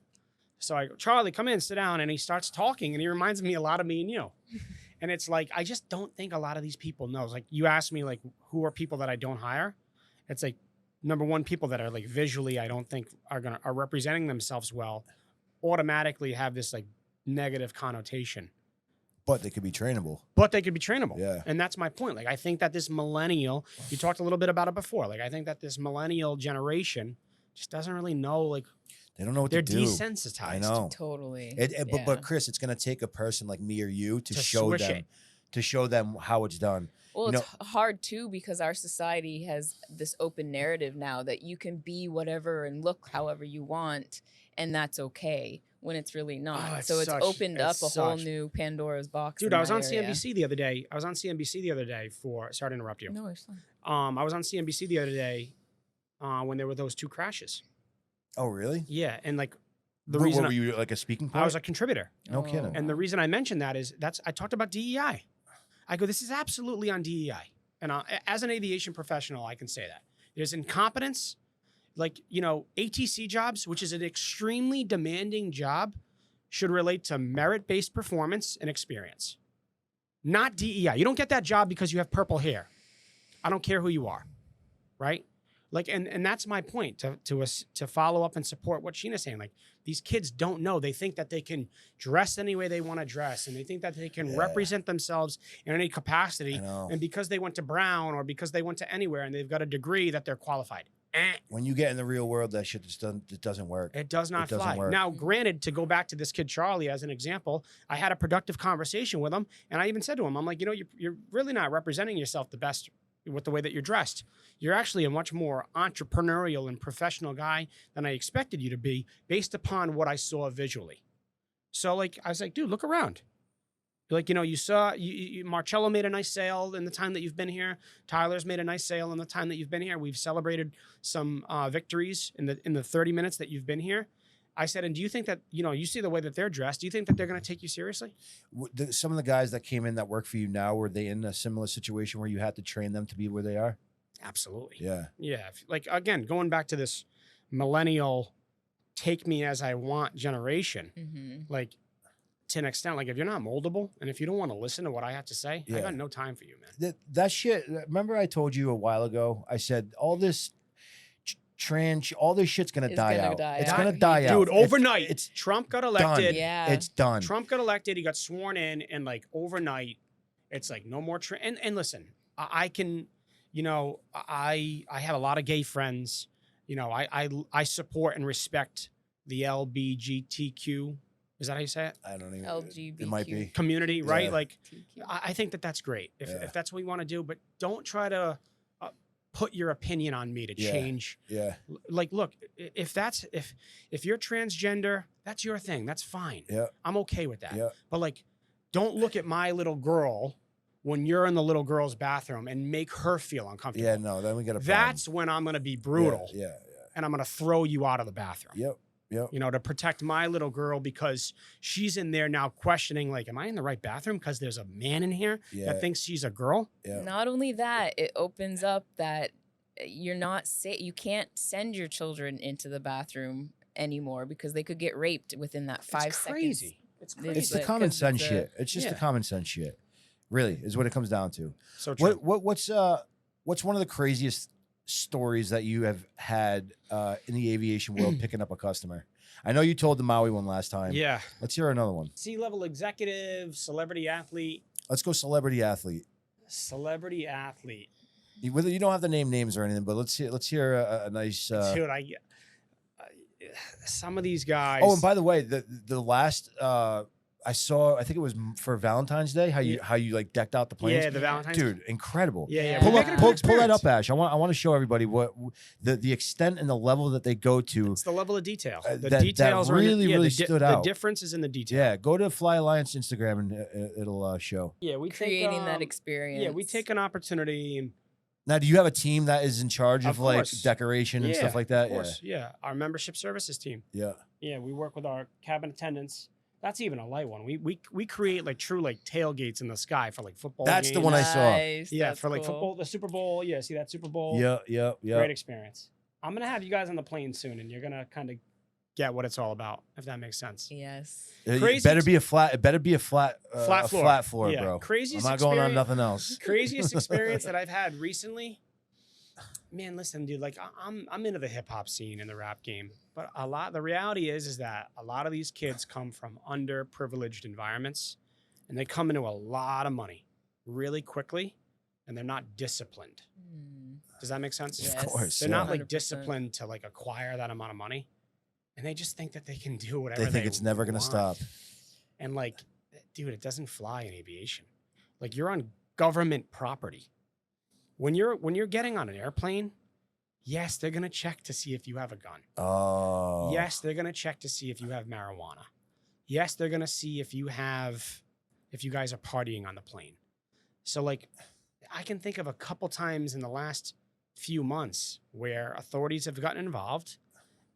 So I go, Charlie, come in, sit down. And he starts talking, and he reminds me a lot of me and you. And it's like, I just don't think a lot of these people know. Like, you asked me, like, who are people that I don't hire? It's like, number 1, people that are like visually, I don't think are representing themselves well, automatically have this like negative connotation. But they could be trainable. But they could be trainable. Yeah. And that's my point. Like, I think that this millennial, you talked a little bit about it before. Like, I think that this millennial generation just doesn't really know, like, They don't know what they're to do. desensitized. I know. Totally. But Chris, it's gonna take a person like me or you to To show swish them it. to show them how it's done. Well, You it's hard too because our society has this open narrative now that you can be whatever and look however you want, and that's okay when it's really not. it's So it's such- opened up it's a whole such- new Pandora's box. Dude, in I was that on area. CNBC the other day. Sorry to interrupt you. No, it's fine. I was on CNBC the other day when there were those 2 crashes. Oh, really? Yeah, and like the What reason were you, like a speaking I was part? a contributor. No kidding. And the reason I mentioned that is I talked about DEI. I go, this is absolutely on DEI. And as an aviation professional, I can say that. There's incompetence, like, ATC jobs, which is an extremely demanding job, should relate to merit-based performance and experience, not DEI. You don't get that job because you have purple hair. I don't care who you are, right? Like, and that's my point to follow up and support what Sheena's saying. Like, these kids don't know. They think that they can dress any way they want to dress, and they think that they can represent themselves in any capacity. And because they went to Brown or because they went to anywhere and they've got a degree that they're qualified. When you get in the real world, that shit just doesn't work. It does not fly. Work. Now, granted, to go back to this kid Charlie as an example, I had a productive conversation with him, and I even said to him, I'm like, you're really not representing yourself the best with the way that you're dressed. You're actually a much more entrepreneurial and professional guy than I expected you to be based upon what I saw visually. So, like, I was like, dude, look around. Like, you saw Marcello made a nice sale in the time that you've been here. Tyler's made a nice sale in the time that you've been here. We've celebrated some victories in the 30 minutes that you've been here. I said, and do you think that, you see the way that they're dressed, do you think that they're going to take you seriously? Some of the guys that came in that work for you now, were they in a similar situation where you had to train them to be where they are? Absolutely. Yeah. Yeah. Like, again, going back to this millennial take me as I want generation, like, to an extent, like, if you're not moldable and if you don't want to listen to what I have to say, I got no time for you, man. That shit, remember I told you a while ago, I said, all this all this shit's gonna die out. It's gonna die out. Dude, overnight. It's Trump got elected. Done. Yeah. It's done. Trump got elected. He got sworn in, and like overnight, it's like no more. And listen, I can, I have a lot of gay friends. I support and respect the LBGTQ. Is that how you say it? I don't even. LGBT. It might be community, right? Yeah. Like, I think that that's great if that's what we want to do. But don't try to put your opinion on me to change. Yeah. Like, look, if you're transgender, that's your thing. That's fine. Yeah. I'm okay with that. Yeah. But like, don't look at my little girl when you're in the little girl's bathroom and make her feel uncomfortable. Yeah. No. Then we got a. That's when I'm gonna be brutal. Yeah. And I'm gonna throw you out of the bathroom. Yep. To protect my little girl because she's in there now questioning, like, am I in the right bathroom? Because there's a man in here that thinks she's a girl. Yeah. Not only that, it opens up that you're not safe. You can't send your children into the bathroom anymore because they could get raped within that 5 seconds. Crazy. It's crazy. It's the common sense shit. It's just the common sense shit. Really, is what it comes down to. So true. What's one of the craziest stories that you have had in the aviation world picking up a customer? I know you told the Maui one last time. Yeah. Let's hear another one. C-level executive, celebrity athlete. Let's go celebrity athlete. Celebrity athlete. Whether you don't have to name names or anything, but let's hear a nice. Dude, some of these guys. Oh, and by the way, the last I saw, I think it was for Valentine's Day. How you like decked out the planes. Yeah, the Valentine's. Dude, incredible. Yeah. Pull that up, Ash. I want to show everybody what the extent and the level that they go to. It's the level of detail. The that details really stood out. The difference is in the detail. Yeah, go to Fly Alliance Instagram and it'll show. Yeah, we creating that experience. Yeah, we take an opportunity. And now, do you have a team that is in charge of like decoration and stuff like that? Of course, yeah. Our membership services team. Yeah. Yeah, we work with our cabin attendants. That's even a light one. We create like true like tailgates in the sky for like football. That's games. the one I saw. Yeah, for like football, the Super Bowl. Yeah, see that Super Bowl? Yeah. Great experience. I'm gonna have you guys on the plane soon, and you're gonna kind of get what it's all about, if that makes sense. Yes. It better be a flat floor, yeah. bro. Craziest I'm not going on nothing else. Craziest experience that I've had recently. Man, listen, dude. Like I'm into the hip hop scene and the rap game, but the reality is that a lot of these kids come from underprivileged environments, and they come into a lot of money really quickly, and they're not disciplined. Does that make sense? Yes. Of course. They're not like 100%. disciplined to like acquire that amount of money, and they just think that they can do whatever They think it's never gonna want. stop. And like, dude, it doesn't fly in aviation. Like, you're on government property. When you're getting on an airplane, yes, they're gonna check to see if you have a gun. Oh. Yes, they're gonna check to see if you have marijuana. Yes, they're gonna see if you guys are partying on the plane. So like, I can think of a couple times in the last few months where authorities have gotten involved,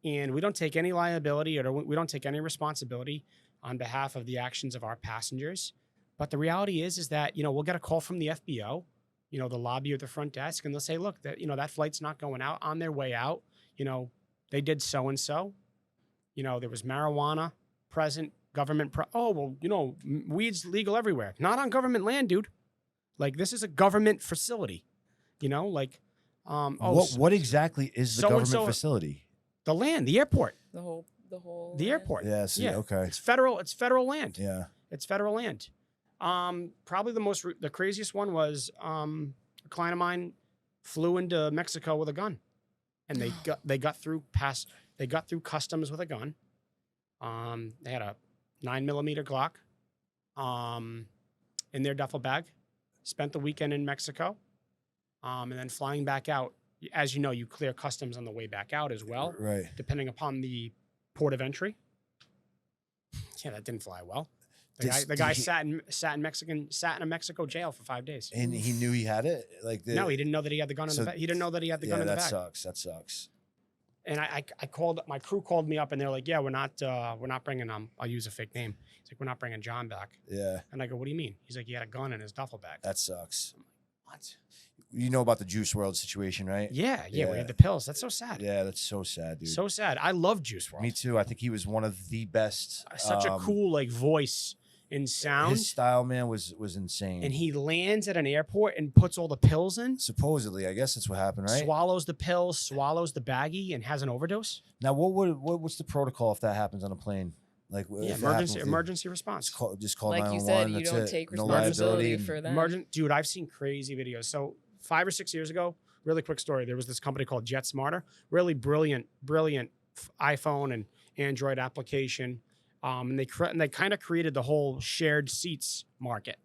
and we don't take any liability or we don't take any responsibility on behalf of the actions of our passengers. But the reality is that, we'll get a call from the FBO, the lobby or the front desk, and they'll say, look, that, that flight's not going out. On their way out, they did so-and-so. There was marijuana present, government. Weed's legal everywhere. Not on government land, dude. Like, this is a government facility, what exactly is the government facility? The land, the airport. The whole The airport. Yeah, okay. It's federal land. Yeah. It's federal land. Probably the craziest one was a client of mine flew into Mexico with a gun, and they got through customs with a gun. They had a 9mm Glock in their duffel bag. Spent the weekend in Mexico, and then flying back out. As you know, you clear customs on the way back out as well, right? Depending upon the port of entry. Yeah, that didn't fly well. The guy sat in a Mexico jail for 5 days. And he knew he had it? No, he didn't know that he had the gun in the bag. He didn't know that he had the gun in the bag. That sucks. And I called, my crew called me up and they're like, yeah, we're not bringing, I'll use a fake name. He's like, we're not bringing John back. Yeah. And I go, what do you mean? He's like, he had a gun in his duffel bag. That sucks. I'm like, what? You know about the Juice WRLD situation, right? Yeah. We had the pills. That's so sad. Yeah, that's so sad, dude. So sad. I love Juice WRLD. Me too. I think he was one of the best. Such a cool voice and sound. His style, man, was insane. And he lands at an airport and puts all the pills in. Supposedly, I guess that's what happened, right? Swallows the pills, swallows the baggie, and has an overdose. Now, what's the protocol if that happens on a plane? Like, emergency response. Just call like 911. you said, you that's don't it. take No responsibility liability. for them. Dude, I've seen crazy videos. So 5 or 6 years ago, really quick story. There was this company called Jet Smarter, really brilliant iPhone and Android application. And they kind of created the whole shared seats market.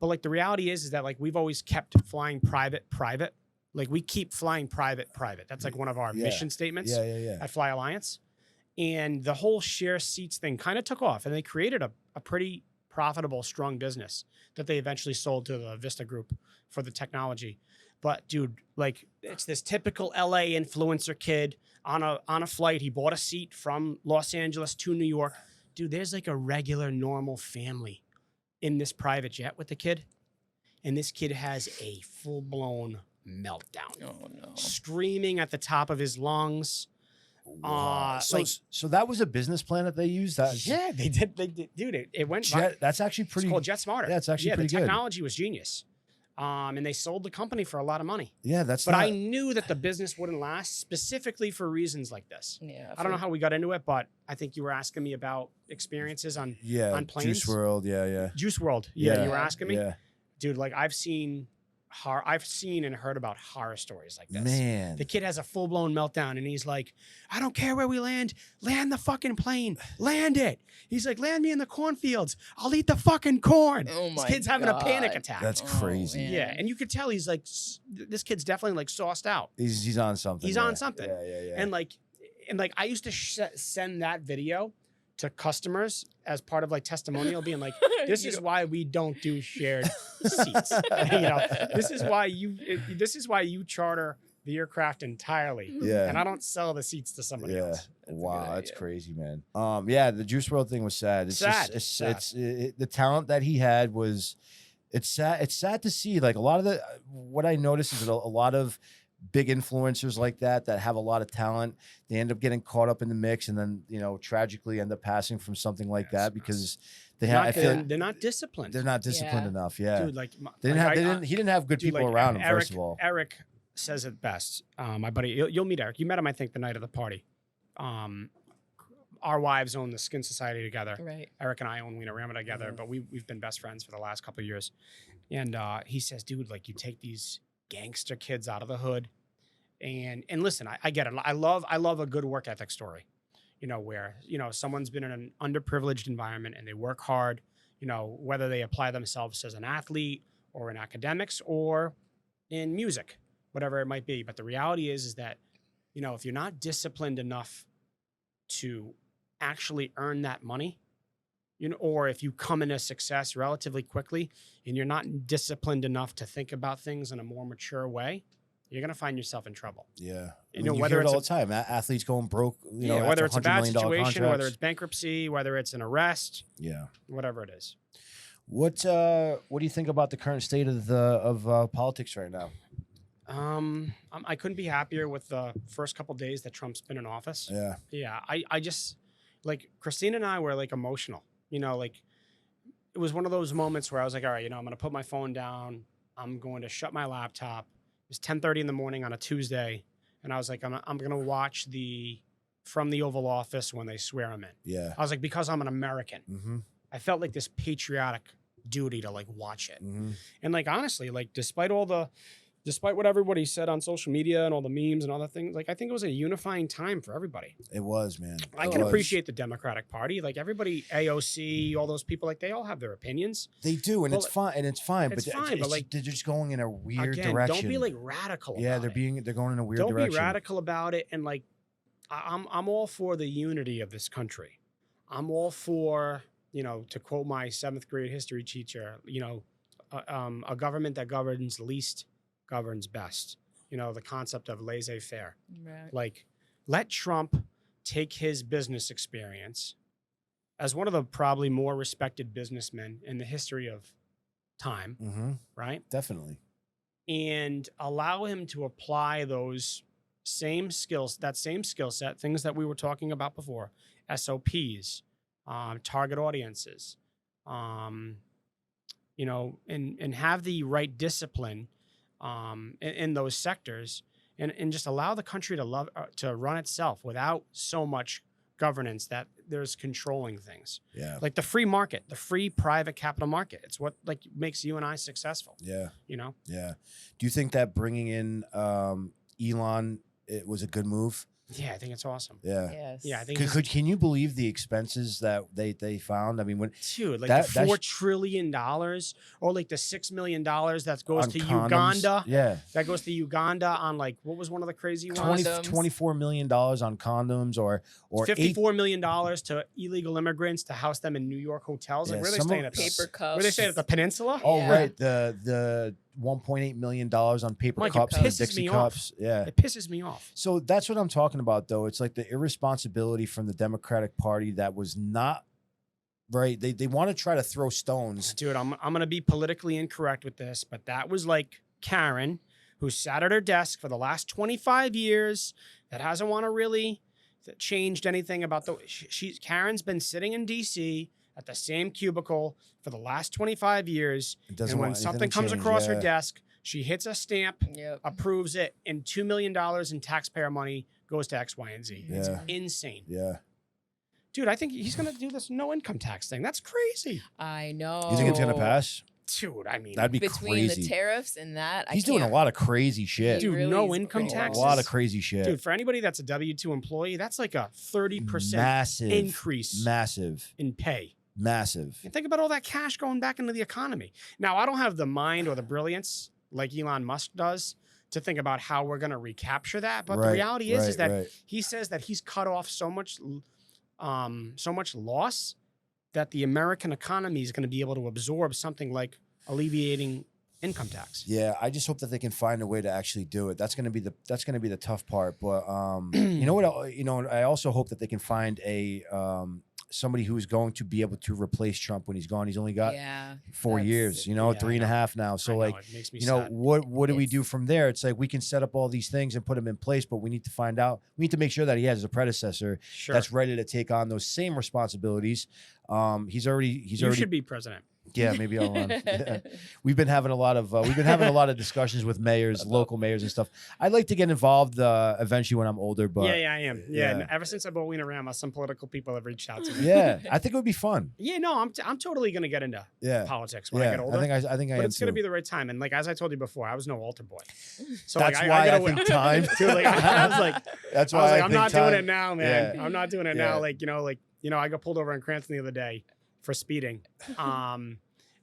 But the reality is that we've always kept flying private. Like we keep flying private. That's one of our mission statements at Fly Alliance. And the whole share seats thing kind of took off, and they created a pretty profitable, strong business that they eventually sold to the Vista Group for the technology. But dude, it's this typical LA influencer kid on a flight. He bought a seat from Los Angeles to New York. Dude, there's a regular, normal family in this private jet with the kid. And this kid has a full-blown meltdown. Oh, no. Screaming at the top of his lungs. Wow. So that was a business plan that they used? Yeah, they did. Dude, it went... That's actually pretty... It's called Jet Smarter. Yeah, it's actually pretty good. The technology was genius. And they sold the company for a lot of money. Yeah, I knew that the business wouldn't last specifically for reasons like this. Yeah, I don't know how we got into it, but I think you were asking me about experiences on planes. Juice WRLD, yeah. Juice WRLD, yeah. You were asking me, yeah. Dude. I've seen and heard about horror stories like this. Man, the kid has a full blown meltdown, and he's like, "I don't care where we land the fucking plane, land it." He's like, "Land me in the cornfields. I'll eat the fucking corn." Oh my This kid's having a panic attack. That's crazy. Yeah, and you could tell he's this kid's definitely sauced out. He's on something. He's on something. Yeah. And I used to send that video to customers as part of testimonial, being like, "This is why we don't do shared seats. This is why you charter the aircraft entirely. Yeah. And I don't sell the seats to somebody else." Wow, that's crazy, man. The Juice WRLD thing was sad. It's sad. The talent that he had was. It's sad. It's sad to see. A lot of what I noticed is that a lot of big influencers like that have a lot of talent, they end up getting caught up in the mix, and then tragically end up passing from something like that because they're not disciplined. They're not disciplined enough. Yeah, dude. He didn't have good people around him. First of all, Eric says it best. My buddy, you'll meet Eric. You met him, I think, the night of the party. Our wives own the Skin Society together. Right. Eric and I own Wenorama together, but we've been best friends for the last couple of years. And he says, dude, you take these gangster kids out of the hood, and listen, I get it. I love a good work ethic story, where someone's been in an underprivileged environment and they work hard, whether they apply themselves as an athlete or in academics or in music, whatever it might be. But the reality is that if you're not disciplined enough to actually earn that money, or if you come into success relatively quickly and you're not disciplined enough to think about things in a more mature way, you're going to find yourself in trouble. Yeah. You know, you whether hear it it's all the time. Athletes going broke, you know, whether after it's a $100 bad million situation, whether contracts. it's bankruptcy, whether it's an arrest, Yeah. whatever it is. What do you think about the current state of politics right now? I couldn't be happier with the first couple days that Trump's been in office. Yeah. Yeah. I just, like, Christina and I were like emotional, you know, like it was one of those moments where I was like, all right, you know, I'm going to put my phone down. I'm going to shut my laptop. It was 10:30 in the morning on a Tuesday. And I was like, I'm going to watch from the Oval Office when they swear him in. Yeah. I was like, because I'm an American, Mm-hmm. I felt like this patriotic duty to like watch it. Mm-hmm. And like, honestly, like despite what everybody said on social media and all the memes and all that things, like I think it was a unifying time for everybody. It was, man. I can appreciate the Democratic Party. Like everybody, AOC, all those people, like they all have their opinions. They do, and Well, it's fine. And it's fine. it's but fine, but, like, they're just going in a weird Again, direction. don't be like radical. Yeah, about it. they're going in a weird Don't direction. be radical about it. And like, I'm all for the unity of this country. I'm all for, you know, to quote my 7th grade history teacher, you know, a government that governs least governs best. You know, the concept of laissez-faire. Right. Like, let Trump take his business experience as one of the probably more respected businessmen in the history of time, Mm-hmm. right? Definitely. And allow him to apply those same skills, that same skill set, things that we were talking about before, SOPs, target audiences, you know, and have the right discipline in those sectors, and just allow the country to run itself without so much governance that there's controlling things. Yeah. Like the free market, the free private capital market. It's what like makes you and I successful. Yeah. You know? Yeah. Do you think that bringing in Elon, it was a good move? Yeah, I think it's awesome. Yeah. Yes. Yeah, I think Can you believe the expenses that they found? I mean, when dude, like that- the that $4 trillion or like the $6 million that goes on to condoms, Uganda. yeah, That goes to Uganda on like what was one of the crazy ones? $24 million on condoms, or $54 million to illegal immigrants to house them in New York hotels. Like Yeah, where are they some staying of- at? Paper cups. Where they staying at the Peninsula? Oh, Yeah. right, the $1.8 million on paper Mike, it cups and pisses Dixie me cups. Yeah. It pisses me off. So that's what I'm talking about, though. It's like the irresponsibility from the Democratic Party that was not right. They want to try to throw stones. Dude, I'm gonna be politically incorrect with this, but that was like Karen, who sat at her desk for the last 25 years, that hasn't want to really changed anything about Karen's been sitting in DC at the same cubicle for the last 25 years. It doesn't And when want anything something to comes change, across her yeah. desk, she hits a stamp, Yep. approves it, and $2 million in taxpayer money goes to X, Y, and Z. It's Yeah. insane. Yeah. Dude, I think he's going to do this no income tax thing. That's crazy. I know. You think it's gonna pass? Dude, I mean, That'd be Between crazy. the tariffs and that, He's doing a lot of crazy shit. Dude, really no is income crazy. A taxes. lot of crazy shit. dude, for anybody that's a W-2 employee, that's like a 30% Massive increase Massive. in pay. Massive. And think about all that cash going back into the economy. Now, I don't have the mind or the brilliance like Elon Musk does to think about how we're going to recapture that. But the Right, reality is that right. he says that he's cut off so much loss that the American economy is going to be able to absorb something like alleviating income tax. Yeah, I just hope that they can find a way to actually do it. That's gonna be the tough part. But you know what? You know, I also hope that they can find a somebody who is going to be able to replace Trump when he's gone. He's only got Yeah. 4 that's- years. You know, yeah, 3.5 now. I So know, like, it makes me you know, sad. what do we do It's- from there? It's like we can set up all these things and put them in place, but we need to find out. We need to make sure that he has a predecessor Sure. that's ready to take on those same responsibilities. He's already You should be president. yeah, maybe I'll run. Yeah. We've been having a lot of discussions with mayors, local mayors and stuff. I'd like to get involved eventually when I'm older, but yeah, I am. Yeah, yeah. ever since I bought Wenorama, some political people have reached out to me. yeah, I think it would be fun. Yeah, no, I'm totally gonna get into Yeah, politics when I yeah. get older. I think I but am it's gonna too. be the right time. And like as I told you before, I was no altar boy. So That's like, why I gotta think wait- time. Dude, like, I was like, That's I why was like, I I'm think not time. doing it now, man. Yeah. I'm not doing it Yeah. now. I got pulled over in Cranston the other day for speeding.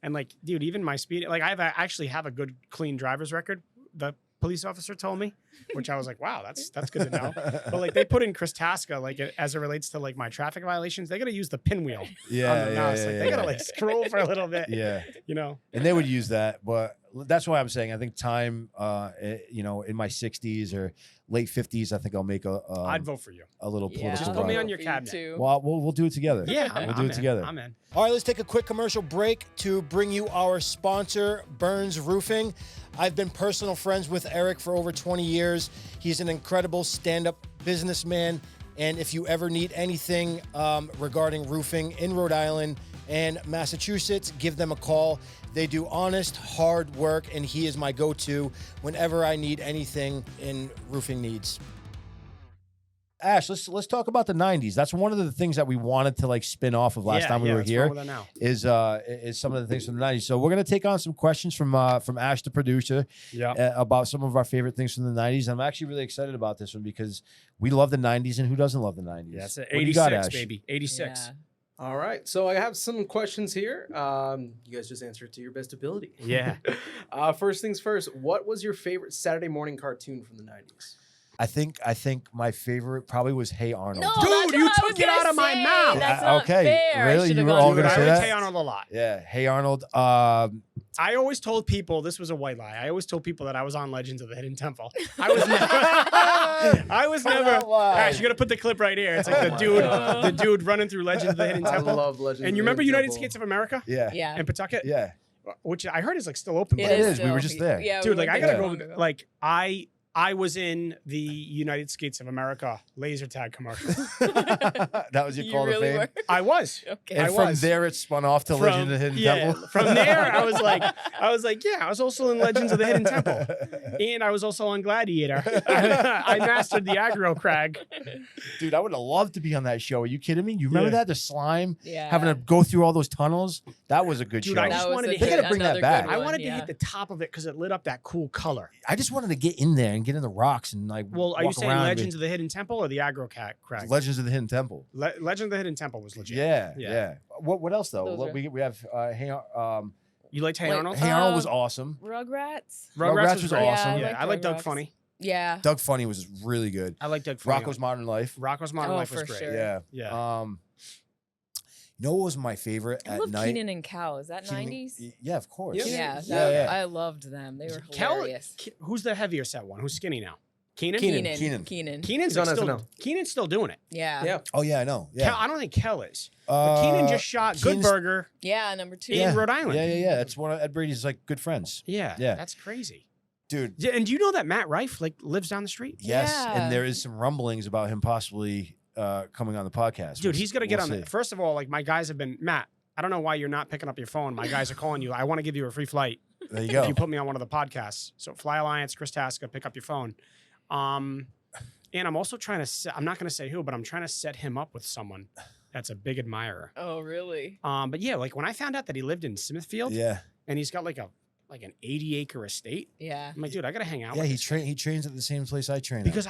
And like, dude, even my speed, like I actually have a good clean driver's record. The police officer told me, which I was like, wow, that's good to know. But like they put in Chris Tasca, like as it relates to like my traffic violations, they got to use the pinwheel yeah, on the yeah, mouse. yeah, Like yeah, they got to yeah. like scroll for a little bit, Yeah, you know? and they would use that, but that's why I'm saying I think time, you know, in my 60s or late 50s, I think I'll make I'd vote for you. a little Yeah, political Just put me run. on your cabinet. Well, we'll do it together. Yeah, we'll do it together. I'm in. All right, let's take a quick commercial break to bring you our sponsor, Burns Roofing. I've been personal friends with Eric for over 20 years. He's an incredible stand-up businessman. And if you ever need anything regarding roofing in Rhode Island and Massachusetts, give them a call. They do honest, hard work, and he is my go-to whenever I need anything in roofing needs. Ash, let's talk about the 90s. That's one of the things that we wanted to like spin off of last time we were what's here. wrong with that now? Is some of the things from the 90s. So we're gonna take on some questions from Ash, the producer, about some of our favorite things from the 90s. I'm actually really excited about this one because we love the 90s, and who doesn't love the 90s? Yeah, it's What do 86, you got, Ash? baby. 86. Yeah. All right, so I have some questions here. You guys just answer it to your best ability. Yeah. First things first, what was your favorite Saturday morning cartoon from the 90s? I think my favorite probably was Hey Arnold. No, Dude, that's you what I took was it gonna out of my say. mouth. That's not Okay, fair. I really? should've You were gone all Dude, gonna I say like that? Hey Arnold a lot. Yeah, Hey Arnold. I always told people, this was a white lie. I always told people that I was on Legends of the Hidden Temple. I was never. I was never. Ash, you gotta put the clip right here. It's like the dude running through Legends of the Hidden I Temple. love Legends. And you remember United States of America Yeah. Yeah. in Pawtucket, Yeah. which I heard is like still open. It is. We were just there. Yeah, Dude, like I gotta go. go. Like I was in the United States of America laser tag commercial. That was your You call really to fame. were? I was. Okay. And I from was. there, it spun off to Legend of the Hidden Temple. From there, I was like, yeah, I was also in Legends of the Hidden Temple, and I was also on Gladiator. I mastered the aggro crag. Dude, I would have loved to be on that show. Are you kidding me? You remember Yeah. that? The slime, Yeah. having to go through all those tunnels? That was a good Dude, show. I That just was wanted a to They hit. gotta bring that another back. good I one, wanted to yeah. hit the top of it because it lit up that cool color. I just wanted to get in there and get in the rocks and like Well, are you walk saying around and Legends of the Hidden Temple or the aggro crag? Legends of the Hidden Temple. Legend of the Hidden Temple was legit. Yeah, Yeah. yeah. What else though? Those What, are- we have You liked Hey Wait, Arnold? Hey Arnold was Um, awesome. Rugrats. Rugrats was great. awesome. Yeah, Yeah, I like Doug Rugrats. Funny. Yeah. Doug Funny was really good. I like Doug Funny. Rocco's Modern Life. Rocco's Modern Oh, Life was for great. sure. Yeah. Yeah. You know what was my favorite I at love night? Keenan and Cal. Is that Keenan- 90s? Yeah, of course. Yep. Yeah, Yeah, yeah. I loved them. They were Kel, hilarious. who's the heavier set one? Who's skinny now? Keenan? Keenan. Keenan. Keenan's He's on still SNL. Keenan's still doing it. Yeah. Yeah. Oh yeah, I know. Yeah. Kel, I don't think Kel is. But Keenan just shot Good Keenan's- Burger Yeah, number 2. in Rhode Island. Yeah. That's one of Ed Brady's like good friends. Yeah, Yeah. that's crazy. Dude, Yeah, and do you know that Matt Rife like lives down the street? yes. Yeah. And there is some rumblings about him possibly coming on the podcast. Dude, he's gonna get on see. it. First of all, like my guys have been Matt. I don't know why you're not picking up your phone. My guys are calling you. I want to give you a free flight There you if go. you put me on one of the podcasts. So Fly Alliance, Chris Tasca, pick up your phone. And I'm also trying to. I'm not going to say who, but I'm trying to set him up with someone that's a big admirer. Oh, really? But yeah, like when I found out that he lived in Smithfield Yeah. and he's got like an 80-acre estate, Yeah. I'm like, dude, I got to hang out. Yeah, with he this guy. he trains at the same place I train at. Because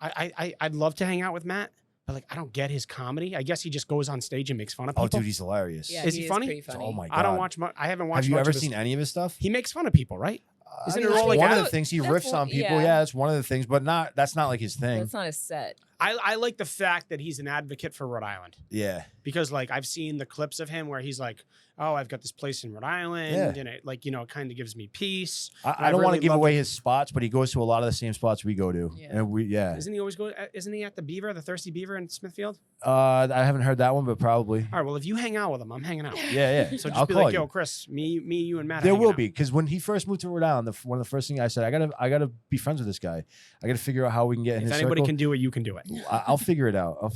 I'd love to hang out with Matt, but like I don't get his comedy. I guess he just goes on stage and makes fun of people. Oh, dude, he's hilarious. Yeah, Is he funny? pretty funny. Oh my god. I don't watch much. I haven't watched. Have you much ever of his- seen any of his stuff? He makes fun of people, right? Isn't it that's all like one that? of the things he That's riffs one- on people? yeah. Yeah, that's one of the things, but that's not like his thing. That's not a set. I like the fact that he's an advocate for Rhode Island Yeah. because like I've seen the clips of him where he's like, "Oh, I've got this place in Rhode Island, Yeah. and it like it kind of gives me peace." I don't want really to give love away his spots, but he goes to a lot of the same spots we go to. Yeah. And Isn't he always go? Isn't he at the Beaver, the Thirsty Beaver in Smithfield? I haven't heard that one, but probably. All right. Well, if you hang out with him, I'm hanging out. Yeah. So just I'll be call like, you. "Yo, Chris, me, you, and Matt." are There hanging will out." be, because when he first moved to Rhode Island, one of the first things I said, I gotta be friends with this guy. I gotta figure out how we can get in If his anybody circle. can do it, you can do it. I'll figure it out. You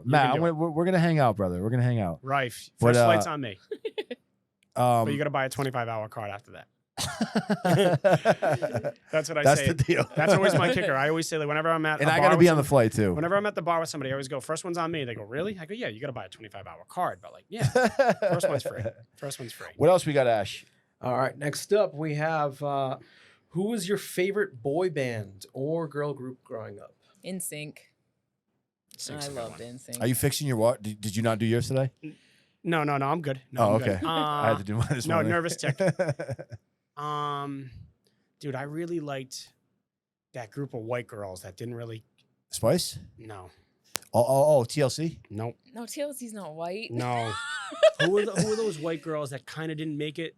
Matt, can do it. we're gonna hang out, brother. We're gonna hang out. Rife. But, First flight's on me, Um, but you got to buy a 25-hour card after that. That's what I that's say. the deal. That's always my kicker. I always say that whenever I'm at And a I bar gotta with be on the somebody- flight too. Whenever I'm at the bar with somebody, I always go, first one's on me. They go, really? I go, yeah, you got to buy a 25-hour card. But like, yeah, first one's free. First one's free. What else we got, Ash? All right, next up we have who was your favorite boy band or girl group growing up? In sync. Sink's I a good loved one. In sync. Are you fixing your what? Did you not do yours today? No, I'm good. No, Oh, I'm good. okay. I had to do mine this no, morning. nervous tick. Dude, I really liked that group of white girls that didn't really. Spice? No, Oh, TLC? nope, No, TLC's not white. no. Who are those white girls that kind of didn't make it?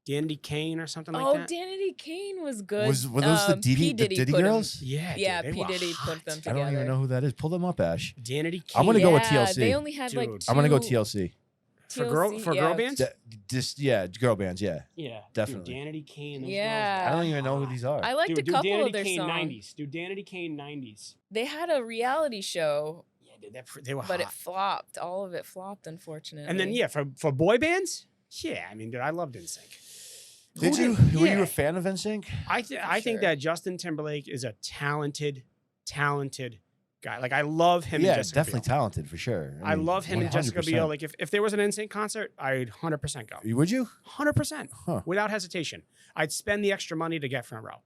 Dandy Kane or something like Oh, that. Danity Kane was good. Were those the P. Diddy put 'em- girls? Yeah, Yeah, dude, they P. were Diddy hot. put them I together. don't even know who that is. Pull them up, Ash. Danity Kane. I'm gonna go with Yeah, TLC. They only had like Dude. two. I'm gonna go TLC. for girl yeah. bands. Girl bands. Yeah, Yeah, definitely. Dude, Danity Kane. Those Yeah. I don't even know who these are. I liked Dude, a couple Danity of their Kane songs. 90s. Dude, Danity Kane 90s. They had a reality show, Yeah, dude, they were but it hot. flopped. All of it flopped, unfortunately. And then for boy bands, yeah, I mean, dude, I loved NSYNC. Did you? Were you a fan of NSYNC? I think sure. that Justin Timberlake is a talented guy. Like I love him. Yeah, and Jessica definitely Biel. talented for sure. I mean, love him and Jessica 100%. Biel. Like if there was an NSYNC concert, I'd 100% go. Would you? 100%, Huh. without hesitation. I'd spend the extra money to get front row,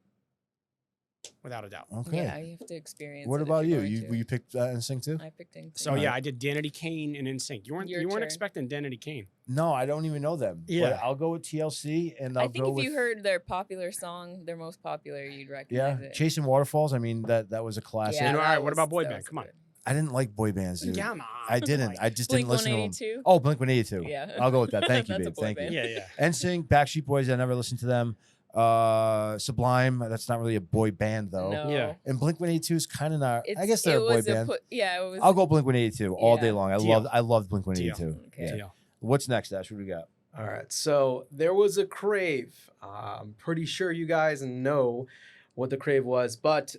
without a doubt. Okay. Yeah, you have to experience. What it if about you? you're going You to. will you pick NSYNC too? I picked NSYNC. So yeah, I did Danity Kane and NSYNC. You weren't Your you weren't turn. expecting Danity Kane. No, I don't even know them. Yeah. But I'll go with TLC and I'll I think go if with you heard their popular song, their most popular, you'd recognize it. Chasing Waterfalls. I mean that was a classic. all right, that what about boy that band? was Come on. good. I didn't like boy bands, dude. Come on. I didn't. I just didn't listen to them. Blink-182? Oh, Blink-182. Yeah. I'll go with that. Thank you, That's a babe. boy Thank band. you. Yeah. NSYNC, Backstreet Boys. I never listened to them. Sublime. That's not really a boy band though. No. Yeah. And Blink-182 is kind of not. I It's- guess they're a it boy was band. Yeah, it was. I'll go Blink-182 all day Yeah. long. Deal. I loved Blink-182. Okay. Yeah. Deal. What's next, Ash? What do we got? All right. So there was a crave. I'm pretty sure you guys know what the crave was, but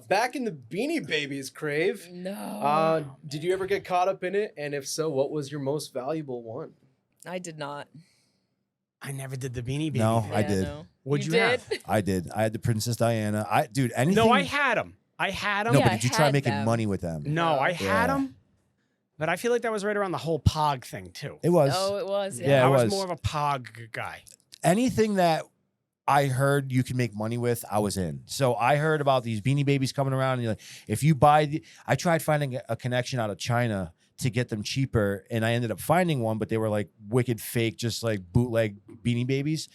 back in the Beanie Babies crave, No. did you ever get caught up in it? And if so, what was your most valuable one? I did not. I never did the Beanie Baby. No, thing. I did. No. What'd you did? have? I did. I had the Princess Diana. Anything. No, I had them. I had them. No, Yeah, but I did you try had making them. money with them? No, I Yeah. had them. But I feel like that was right around the whole Pog thing too. It was. Oh, it was. Yeah, Yeah. I it was was. more of a Pog guy. Anything that I heard you can make money with, I was in. So I heard about these Beanie Babies coming around, and you're like, if you buy I tried finding a connection out of China to get them cheaper, and I ended up finding one, but they were like wicked fake, just like bootleg Beanie Babies.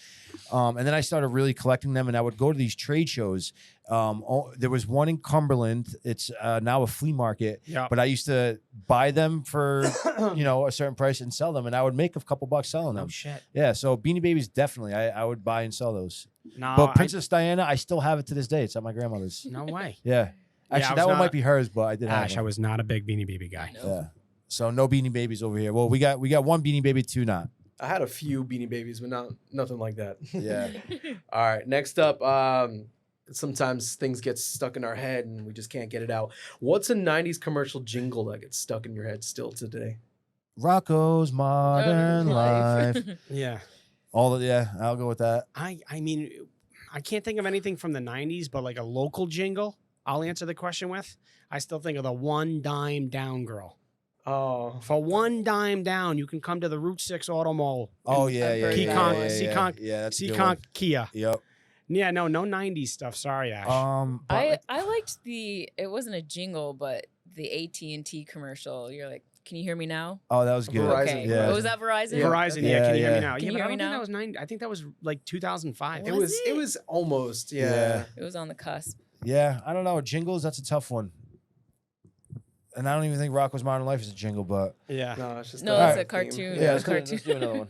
And then I started really collecting them, and I would go to these trade shows. There was one in Cumberland. It's now a flea market, Yeah. but I used to buy them for a certain price and sell them, and I would make a couple bucks selling them. Oh shit. Yeah, so Beanie Babies definitely, I would buy and sell those. No, But Princess Diana, I still have it to this day. It's at my grandmother's. no way. Yeah, I actually, was that one not- might be hers, but I did have Ash, I one. was not a big Beanie Baby guy. No. Yeah, so no Beanie Babies over here. Well, we got one Beanie Baby, two not. I had a few Beanie Babies, but nothing like that. Yeah. All right. Next up, sometimes things get stuck in our head and we just can't get it out. What's a 90s commercial jingle that gets stuck in your head still today? Rocco's Modern Life. Yeah. I'll go with that. I mean, I can't think of anything from the 90s, but like a local jingle, I'll answer the question with. I still think of the One Dime Down girl. Oh, For one dime down, you can come to the Route 6 Auto Mall. Oh I've yeah, heard yeah, that yeah, one. yeah, Seekonk- yeah, that's a good Seekonk one. Kia. Yep. Yeah, no 90s stuff. Sorry, Ash. But I liked it wasn't a jingle, but the AT&T commercial. You're like, can you hear me now? oh, that was good. Verizon. Okay. Yeah. Oh, was that Verizon? Yeah. Verizon, Yeah, yeah. Can you hear yeah. me now? Can Yeah, you but hear I me don't think now? that was 90. I think that was like 2005. it Was was. it? It was almost. Yeah. Yeah. It was on the cusp. Yeah, I don't know. Jingles, that's a tough one. And I don't even think Rocco's Modern Life is a jingle, but Yeah. No, it's just No, Alright. it's a cartoon. yeah, It's a let's do another one.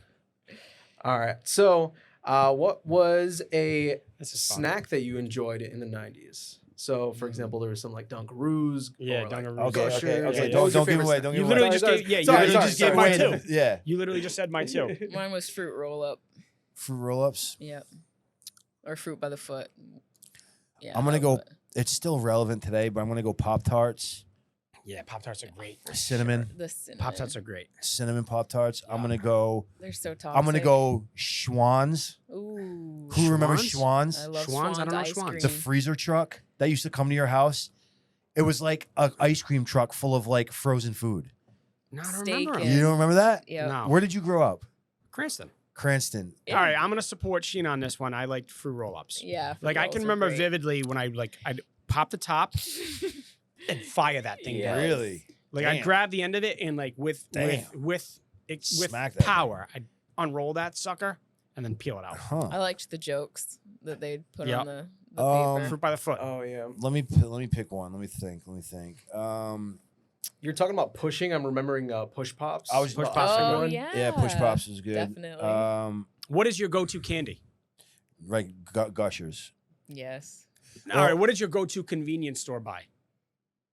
All right. So, what was a This is fun. snack that you enjoyed in the 90s? So, for example, there was some like Dunkaroos. Yeah, or, like, Dunkaroos. Okay, Gushers. okay, okay. yeah. What Don't was your give favorite away. snack? Don't You give literally away. just gave, yeah, you Sorry, literally sorry, just gave sorry. mine too. Yeah. You literally just said mine too. Mine was fruit roll up. Fruit roll-ups. Yep. Or fruit by the foot. Yeah. I'm gonna that go. was it. It's still relevant today, but I'm gonna go Pop-Tarts, Yeah, Pop Tarts are great. cinnamon, The cinnamon. Pop Tarts are great. cinnamon Pop-Tarts. I'm gonna go. They're so toxic. I'm gonna go Schwann's. Ooh. Who remembers Schwann's? Schwann's? I love Schwann's? I don't know ice Schwann's. The cream. freezer truck that used to come to your house. It was like an ice cream truck full of like frozen food. No, I don't Steak remember. and- You don't remember that? Yeah. No. Where did you grow up? Cranston. Cranston. Yeah. All right, I'm gonna support Sheen on this one. I liked fruit roll-ups. Yeah. fruit Like I rolls can are remember great. vividly when I'd pop the top and fire that thing Yeah. down. Really? Like Damn. I'd grab the end of it and like with Smack that power, I'd unroll that sucker and then peel it out. Huh. I liked the jokes that they'd put Yep. on the Um, Fruit by the foot. Oh yeah. Let me pick one. Let me think. You're talking about pushing. I'm remembering push pops. I was- Push The Pops are Austin Oh, one. yeah. Yeah, Push Pops is good. Definitely. What is your go-to candy? Right, Gushers. Yes. All right, what did your go-to convenience store buy?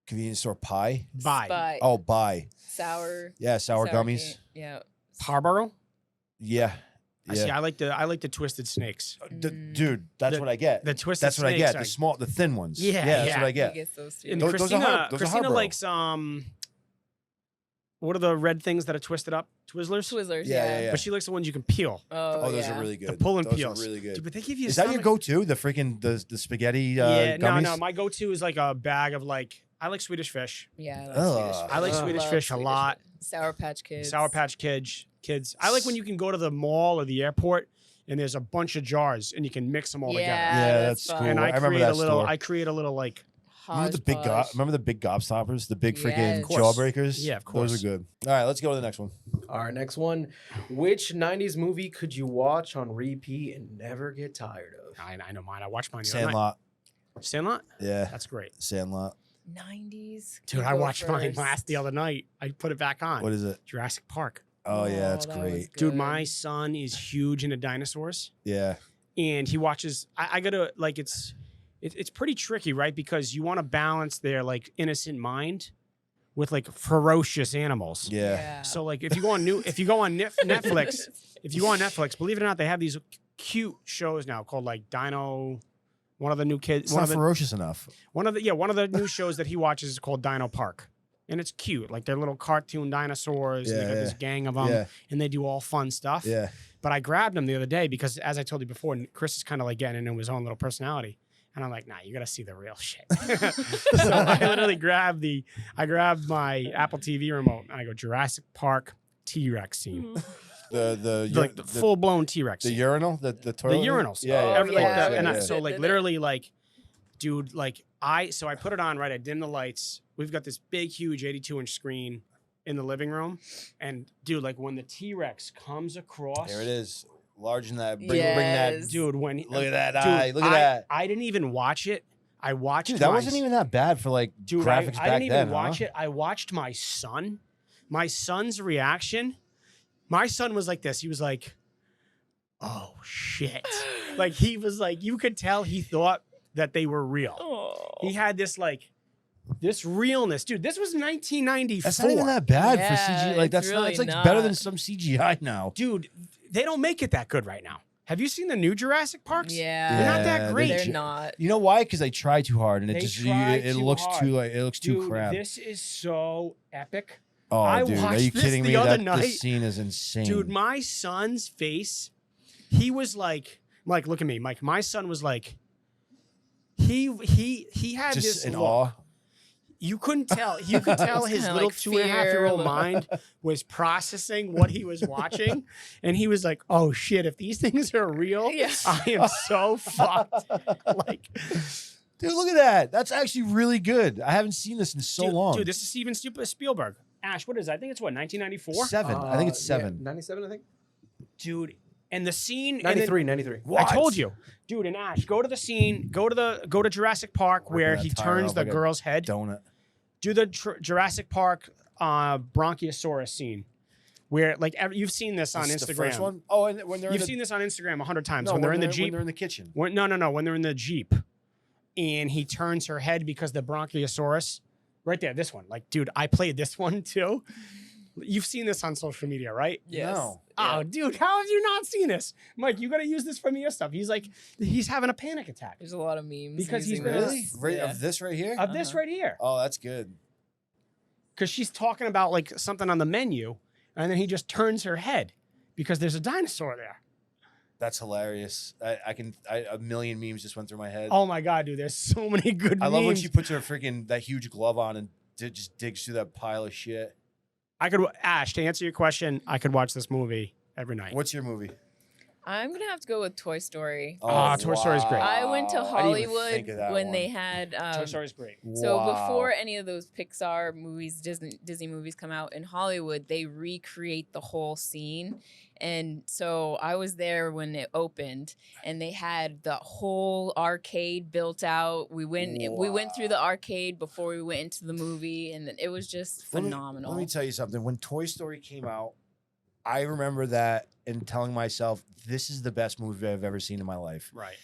Convenience store pie. Buy. But Oh, buy. sour. Yeah, sour gummies. candy. Yeah. Harborough? Yeah. I see. Yeah. I like the twisted snakes. Dude, that's The- what I get. The twisted That's what I snakes get. The thin ones. Yeah, that's yeah. what I He get. gets those too. And Those are Christina, Har- those are Christina Harborough. likes what are the red things that are twisted up? Twizzlers. Twizzlers. Yeah, yeah. But she likes the ones you can peel. Oh, Those yeah. are really good. The pull and Those peels. are really good. Dude, but they give you. Is that your stomach- go-to? The freaking the spaghetti Yeah, gummies? no. My go-to is like a bag of like. I like Swedish Fish. Yeah, I like Ugh. Swedish Fish. I like Swedish Love Fish a Swedish lot. Fish. Sour Patch Kids. Sour Patch Kids. I like when you can go to the mall or the airport and there's a bunch of jars and you can mix them all together. Yeah, that's fun. cool. And I remember create that a little. store. I create a little like. Hodgepodge. Remember the big gobstoppers? The big freaking Yes. Of course. jawbreakers? Yeah, of course. Those are good. All right, let's go to the next one. All right, next one. Which 90s movie could you watch on repeat and never get tired of? I know mine. I watched mine the other night. Sandlot. Sandlot. Yeah, That's great, Sandlot. 90s. dude. You I go watched mine first. last the other night. I put it back on. What is it? Jurassic Park. Oh, yeah, that's that was great. Dude, good. my son is huge into dinosaurs, Yeah. and he watches. I gotta like it's pretty tricky, right? Because you want to balance their like innocent mind with like ferocious animals. Yeah. So like if you go on Netflix, believe it or not, they have these cute shows now called like Dino. One of the new kids. It's One not of the ferocious enough. one of the new shows that he watches is called Dino Park, and it's cute. Like they're little cartoon dinosaurs. and they got Yeah, this gang of them, Yeah. and they do all fun stuff. Yeah. But I grabbed him the other day because, as I told you before, Chris is kind of like getting into his own little personality. And I'm like, nah, you got to see the real shit. So I literally grabbed my Apple TV remote and I go, Jurassic Park T-Rex scene. The Full blown T-Rex the scene. urinal, the The toilet. urinals. Yeah, yeah. Everything. yeah, And yeah. so like literally like, dude, like so I put it on, right? I dim the lights. We've got this big, huge 82-inch screen in the living room. And dude, like when the T-Rex comes across. There it is. Large in that. Bring that. Yes. Dude, when Look at that dude, eye. Look at that. I didn't even watch it. I watched Dude, that my- wasn't even that bad for like Dude, graphics I back didn't then. even watch it. I watched my son. My son's reaction. My son was like this. He was like, "Oh shit!" Like he was like, you could tell he thought that they were real. Oh. He had this like, this realness, dude. This was 1994. That's not even that bad for Yeah, CGI. Like it's that's really like better than not. some CGI now. Dude, they don't make it that good right now. Have you seen the new Jurassic Parks? Yeah. They're not Yeah, that great. They're not. You know why? Because they try too hard, and it They just try it too looks hard. too like it looks too Dude, crap. this is so epic. Oh, I dude, are watched you this kidding the me? other That night. this scene is insane. Dude, my son's face, he was like, look at me, Mike. My son was like, he had just this in look. awe. You couldn't tell. You could tell It's his kinda little like 2.5-year-old fear. mind was processing what he was watching, and he was like, "Oh shit! If these things are real, Yeah. I am so fucked." Like, Dude, look at that. That's actually really good. I haven't seen this in so long. Dude, this is Steven Spielberg. Ash, what is it? I think it's what 1994. 7. I think it's 7. 97, I think. Dude, and the scene. and then- 93, 93. I told you, dude. And Ash, go to the scene. Go to Jurassic Park where Ripping he that tire turns off the like a girl's head. Donut. Do the Jurassic Park Bronchiosaurus scene, where like you've seen this on This is Instagram. the first one? Oh, and when they're You've in the, seen this on Instagram 100 times. no, when they're in the When Jeep. they're in the kitchen. No. When they're in the Jeep, and he turns her head because the Bronchiosaurus. Right there, this one. Like, dude, I played this one too. You've seen this on social media, right? Yes. No. Yeah. Oh, dude, how have you not seen this? Mike, you got to use this from your stuff. He's like, he's having a panic attack There's a lot of memes. Because he's using been- this. Really? Right, Yeah. Of this right here? of this Uh-huh. right here. Oh, that's good. Because she's talking about like something on the menu, and then he just turns her head because there's a dinosaur there. That's hilarious. A million memes just went through my head. Oh my god, dude! There's so many good. I love when memes. she puts her freaking that huge glove on and just digs through that pile of shit. Ash, to answer your question, I could watch this movie every night. What's your movie? I'm gonna have to go with Toy Story. Toy Story's great. I went to I didn't even think Hollywood of that when one. they had Toy Story's great. So Wow. before any of those Pixar movies, Disney movies come out in Hollywood, they recreate the whole scene. And so I was there when it opened, and they had the whole arcade built out. We went through the arcade before we went into the movie, and it was just phenomenal. Let me tell you something. When Toy Story came out, I remember that and telling myself, this is the best movie I've ever seen in my life. Right.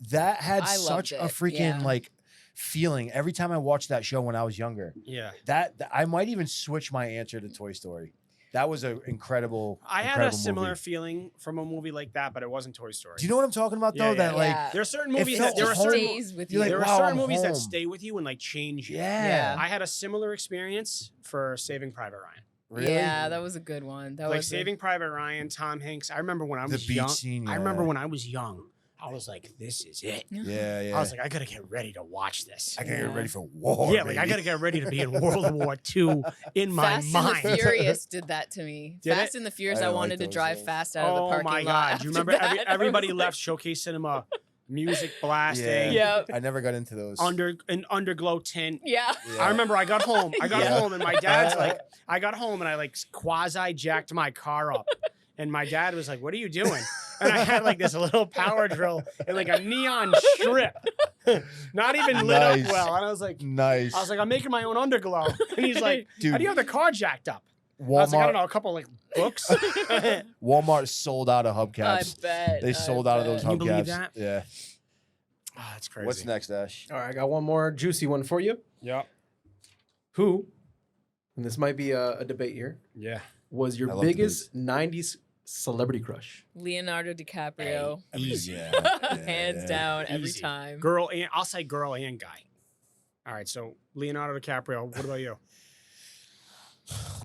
That had I such loved a it, freaking yeah. like feeling every time I watched that show when I was younger. Yeah. That I might even switch my answer to Toy Story. That was an incredible. I had a incredible similar movie. feeling from a movie like that, but it wasn't Toy Story. Do you know what I'm talking about though? Yeah, That yeah. like Yeah. There are certain It movies felt that there are home. certain stays with You're you. like, there are wow, certain I'm movies that home. stay with you and like change you. yeah. I had a similar experience for Saving Private Ryan. Really? Yeah, that was a good one. That Like was Saving Private Ryan, Tom Hanks. I remember when I The was beach young. scene, I yeah. remember when I was young. I was like, this is it. Yeah, yeah. I was like, I gotta get ready to watch this. I gotta get Yeah. ready for war. Yeah, like I gotta get ready to be in World War II in my Fast mind. and the Furious did that to me. Did Fast it? and the Furious, I I didn't wanted like to those drive things. fast out of the Oh parking my lot. god! after You remember that. I was everybody like- left Showcase Cinema, music blasting, Yeah. I never got into those. an underglow tint. Yeah. Yeah. I remember I got home. Yeah. Home and my dad's like, I got home and I like quasi jacked my car up. And my dad was like, "What are you doing?" And I had like this little power drill and like a neon strip, not even lit Nice. up well. And I was like, Nice. I'm making my own underglow. And he's like, Dude, "How do you have the car jacked up?" I Walmart, was like, "I don't know, a couple like books." Walmart sold out of I hubcaps. bet. They sold out of those Can you believe hubcaps. that? Yeah. Oh, that's crazy. What's next, Ash? All right, I got one more juicy one for you. Yep. Who, and this might be a debate here, Yeah. was I your love biggest 90s celebrity crush? Leonardo DiCaprio. Easy. Hands down, every Easy. time. Girl and I'll say girl and guy. All right, so Leonardo DiCaprio. What about you?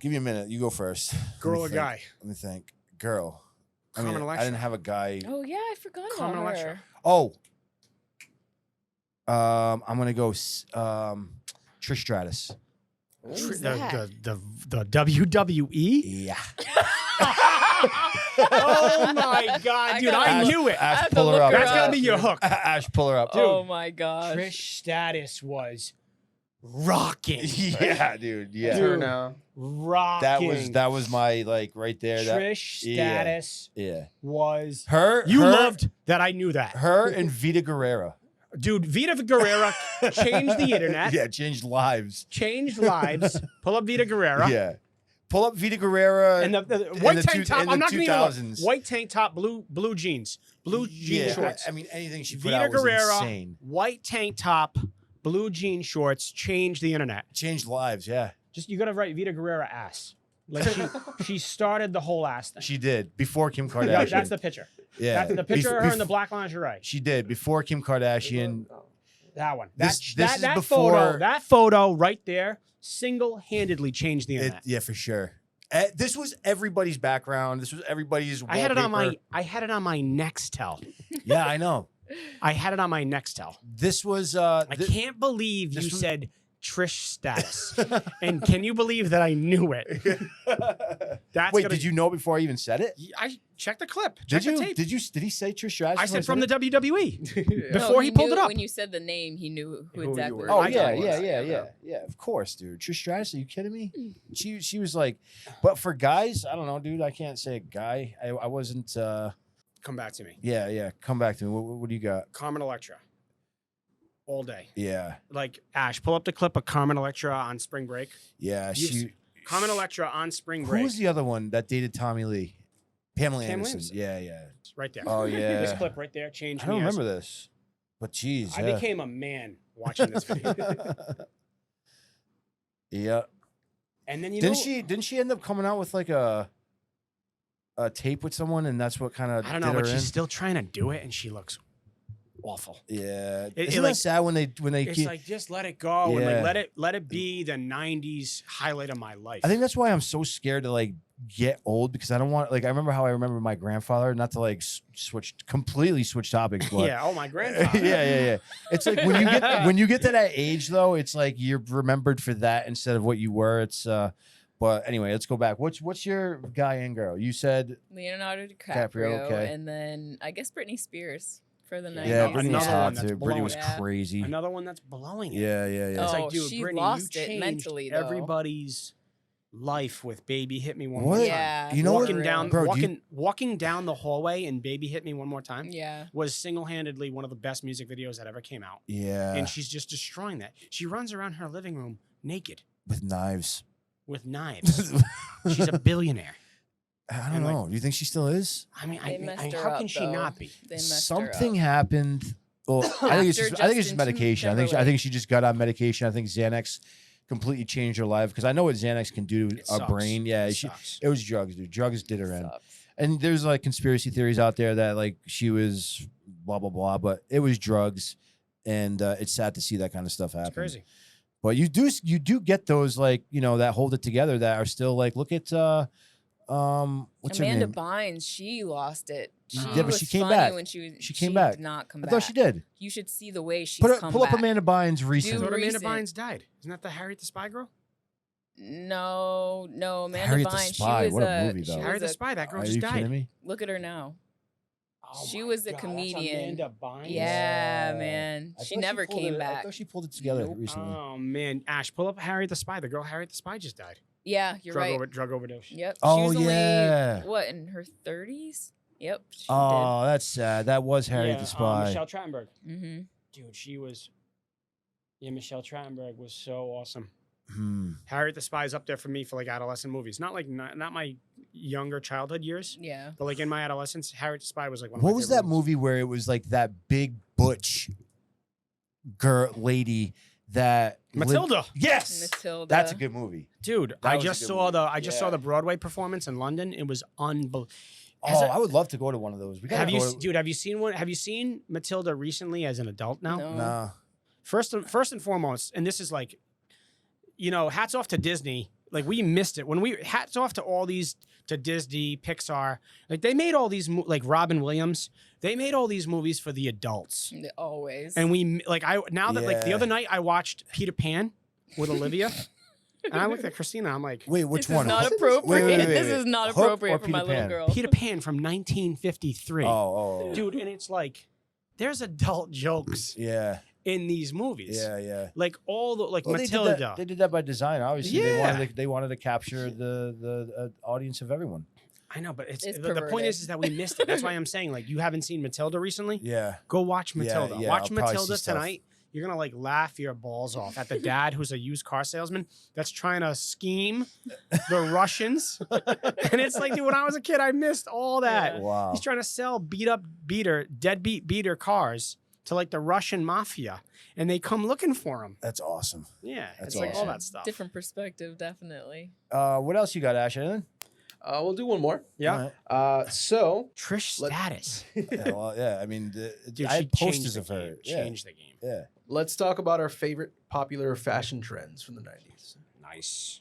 Give me a minute. You go first. Let me Girl or think. guy? Let me think. Girl. I Carmen mean, I Electra. didn't have a guy. Oh yeah, I forgot Carmen about Electra. her. Oh. I'm gonna go Trish Stratus. Who's The WWE. Yeah. Oh my god, dude! I gotta- knew it. I Ash, have to pull her look up. her That's gotta up. be your hook. Ash, pull her up. Oh my gosh. Trish Stratus was rocking. Yeah, dude. Yeah. Dude. now. Rocking. That was my like right there. That Trish yeah. Stratus yeah. was. Her. You her, loved that. I knew that. her and Vita Guerrera. Dude, Vita Guerrera changed the internet. Yeah, changed lives. Changed lives. Pull up Vita Guerrera. Yeah. Pull up Vita Guerrera. And the white the tank two- top. in I'm the not gonna even look. 2000s. White tank top, blue jeans, blue jean yeah, shorts. I mean, anything she put Vita out was Guerrera, insane. white tank top, blue jean shorts, changed the internet. Changed lives. Yeah, Just you gotta write Vita Guerrera ass. Like she started the whole ass thing. she did before Kim Kardashian. Yeah, that's the picture. yeah. That's the picture of her in the Bef- black lingerie. She did before Kim Kardashian. That one. This that is that before- photo. That photo right there single-handedly changed the internet. Yeah, for sure. This was everybody's background. This was everybody's. I had it on wallpaper. my Nextel. Yeah, I know. I had it on my Nextel. This was. I can't believe you this was- said Trish Stratus. And can you believe that I knew it? That's Wait, gonna- did you know before I even said it? I checked the clip. Did Checked you? the tape. Did you? Did he say Trish Stratus? I before said from the it? WWE. No, Before he pulled knew- it up. When you said the name, he knew Who who you exactly. were. it Oh was. yeah, was. yeah. Of course, dude. Trish Stratus, are you kidding me? She was like, but for guys, I don't know, dude. I can't say a guy. I wasn't. Come back to me. Yeah. Come back to me. What do you got? Carmen Electra. All day. Yeah, Like, Ash, pull up the clip of Carmen Electra on spring break. yeah. You've Carmen Electra on spring Who break. was the other one that dated Tommy Lee? Pamela Pamela Anderson. Anderson. Yeah. Right there. Oh This yeah. clip right there changed I don't me. remember this, but geez, I yeah. became a man watching this video. Yeah. And then you Didn't she end up coming out with like a tape with someone, and that's what kind of I don't know, but she's still trying to do it, and she looks awful. Yeah. It Isn't like- that sad when they It's keep, like just let it go and Yeah. like let it be the '90s highlight of my life. I think that's why I'm so scared to like get old, because I don't want, like, I remember my grandfather, not to like completely switch topics, but yeah. Oh, my grandfather. yeah. It's like when you get to that age though, it's like you're remembered for that instead of what you were. It's but anyway, let's go back. What's your guy and girl? You said Leonardo DiCaprio, DiCaprio, okay. and then I guess Britney Spears for the 90s. yeah, Another Britney was one hot that's too. Britney blowing was it. Yeah. crazy. Another one that's blowing it. Yeah. It's Oh, like, dude, she Brittany, lost you it changed mentally, though. everybody's life with "Baby Hit Me One What? More Time." Yeah. You know what? walking down, Bro, do you- walking down the hallway and "Baby Hit Me One More Time" Yeah. was single-handedly one of the best music videos that ever came out. Yeah. And she's just destroying that. She runs around her living room naked With knives. with knives. She's a billionaire. I don't And, like, know. Do you think she still is? I mean, They messed her how up, can she though. not be? They messed Something her up. happened. Well, I think it's After just Justin medication. I think Timberlake. she just got on medication. I think Xanax completely changed her life because I know what Xanax can do to It our sucks. brain. Yeah, It sucks. it was drugs, dude. Drugs did her in. Sucks. And there's like conspiracy theories out there that like she was blah blah blah, but it was drugs, and it's sad to see that kind of stuff happen. It's crazy. But you do get those like that hold it together that are still like look at what's her Amanda name? Bynes, she lost it. She Yeah, but was she came funny back. when she came back. Did not come I back. thought she did. You should see the way she's Pull come up back. Amanda Bynes I recent. thought Amanda recent. Bynes died. Isn't that the Harriet the Spy girl? No, Amanda Harriet the Bynes. Spy, She was what a movie, she though. was Harriet the a- Spy. That girl Are just you died. kidding me? Look at her now. Oh She my was a God, that's comedian. Amanda Bynes. Yeah, man. I She thought never pulled came it- I back. thought she pulled it together Nope. recently. Oh man, Ash, pull up Harriet the Spy. The girl Harriet the Spy just died. Yeah, you're right. Drug overdose. Yep. Oh, she was only, yeah. what, in her 30s? Yep. She Oh, that's sad. That was Harriet the Spy. Michelle Trachtenberg. did. Mm-hmm. Dude, she was. Yeah, Michelle Trachtenberg was so awesome. Hmm. Harriet the Spy is up there for me for like adolescent movies. Not my younger childhood years, Yeah. but like in my adolescence, Harriet the Spy was like one of my What was favorite that movie where it was like that big butch girl lady that Matilda. Yes, Matilda. that's a good movie. Dude, That I was a just good saw movie. I just saw Yeah. the Broadway performance in London. It was unbelievable. Oh, I would love to go to one of those. We gotta Have you, go to- dude? Have you seen one? Have you seen Matilda recently as an adult now? No. Nah. First and foremost, and this is like, hats off to Disney. Like we missed it hats off to all these to Disney, Pixar. Like they made all these like Robin Williams. They made all these movies for the adults. Always. And we like the Yeah. other night I watched Peter Pan with Olivia, and I looked at Christina. I'm like, Wait, which this is one? not Hook? appropriate. Wait. This is not Hook or appropriate for my Peter little Pan? girl. Peter Pan from 1953. Oh. Dude, and it's like there's adult jokes Yeah. in these movies. Yeah. Like all the like Well, Matilda. they did that by design. Obviously, Yeah. they wanted to capture the audience of everyone. I know, but it's It's the point perverted. is that we missed it. That's why I'm saying like you haven't seen Matilda recently. Yeah. Go watch Matilda. yeah, Watch I'll probably Matilda see stuff. tonight. You're gonna like laugh your balls off at the dad who's a used car salesman that's trying to scheme the Russians. And it's like, dude, when I was a kid, I missed all that. Yeah. Wow. He's trying to sell deadbeat beater cars to like the Russian mafia, and they come looking for him. That's awesome. Yeah, That's it's like all awesome. that stuff. Different perspective, definitely. What else you got, Ash? Anything? We'll do one more. Yeah, So Trish Let- Stratus. Yeah. I mean, Dude, I she had changed posters the of her. game. Yeah. Changed the game. Yeah. let's talk about our favorite popular fashion trends from the 90s. Nice.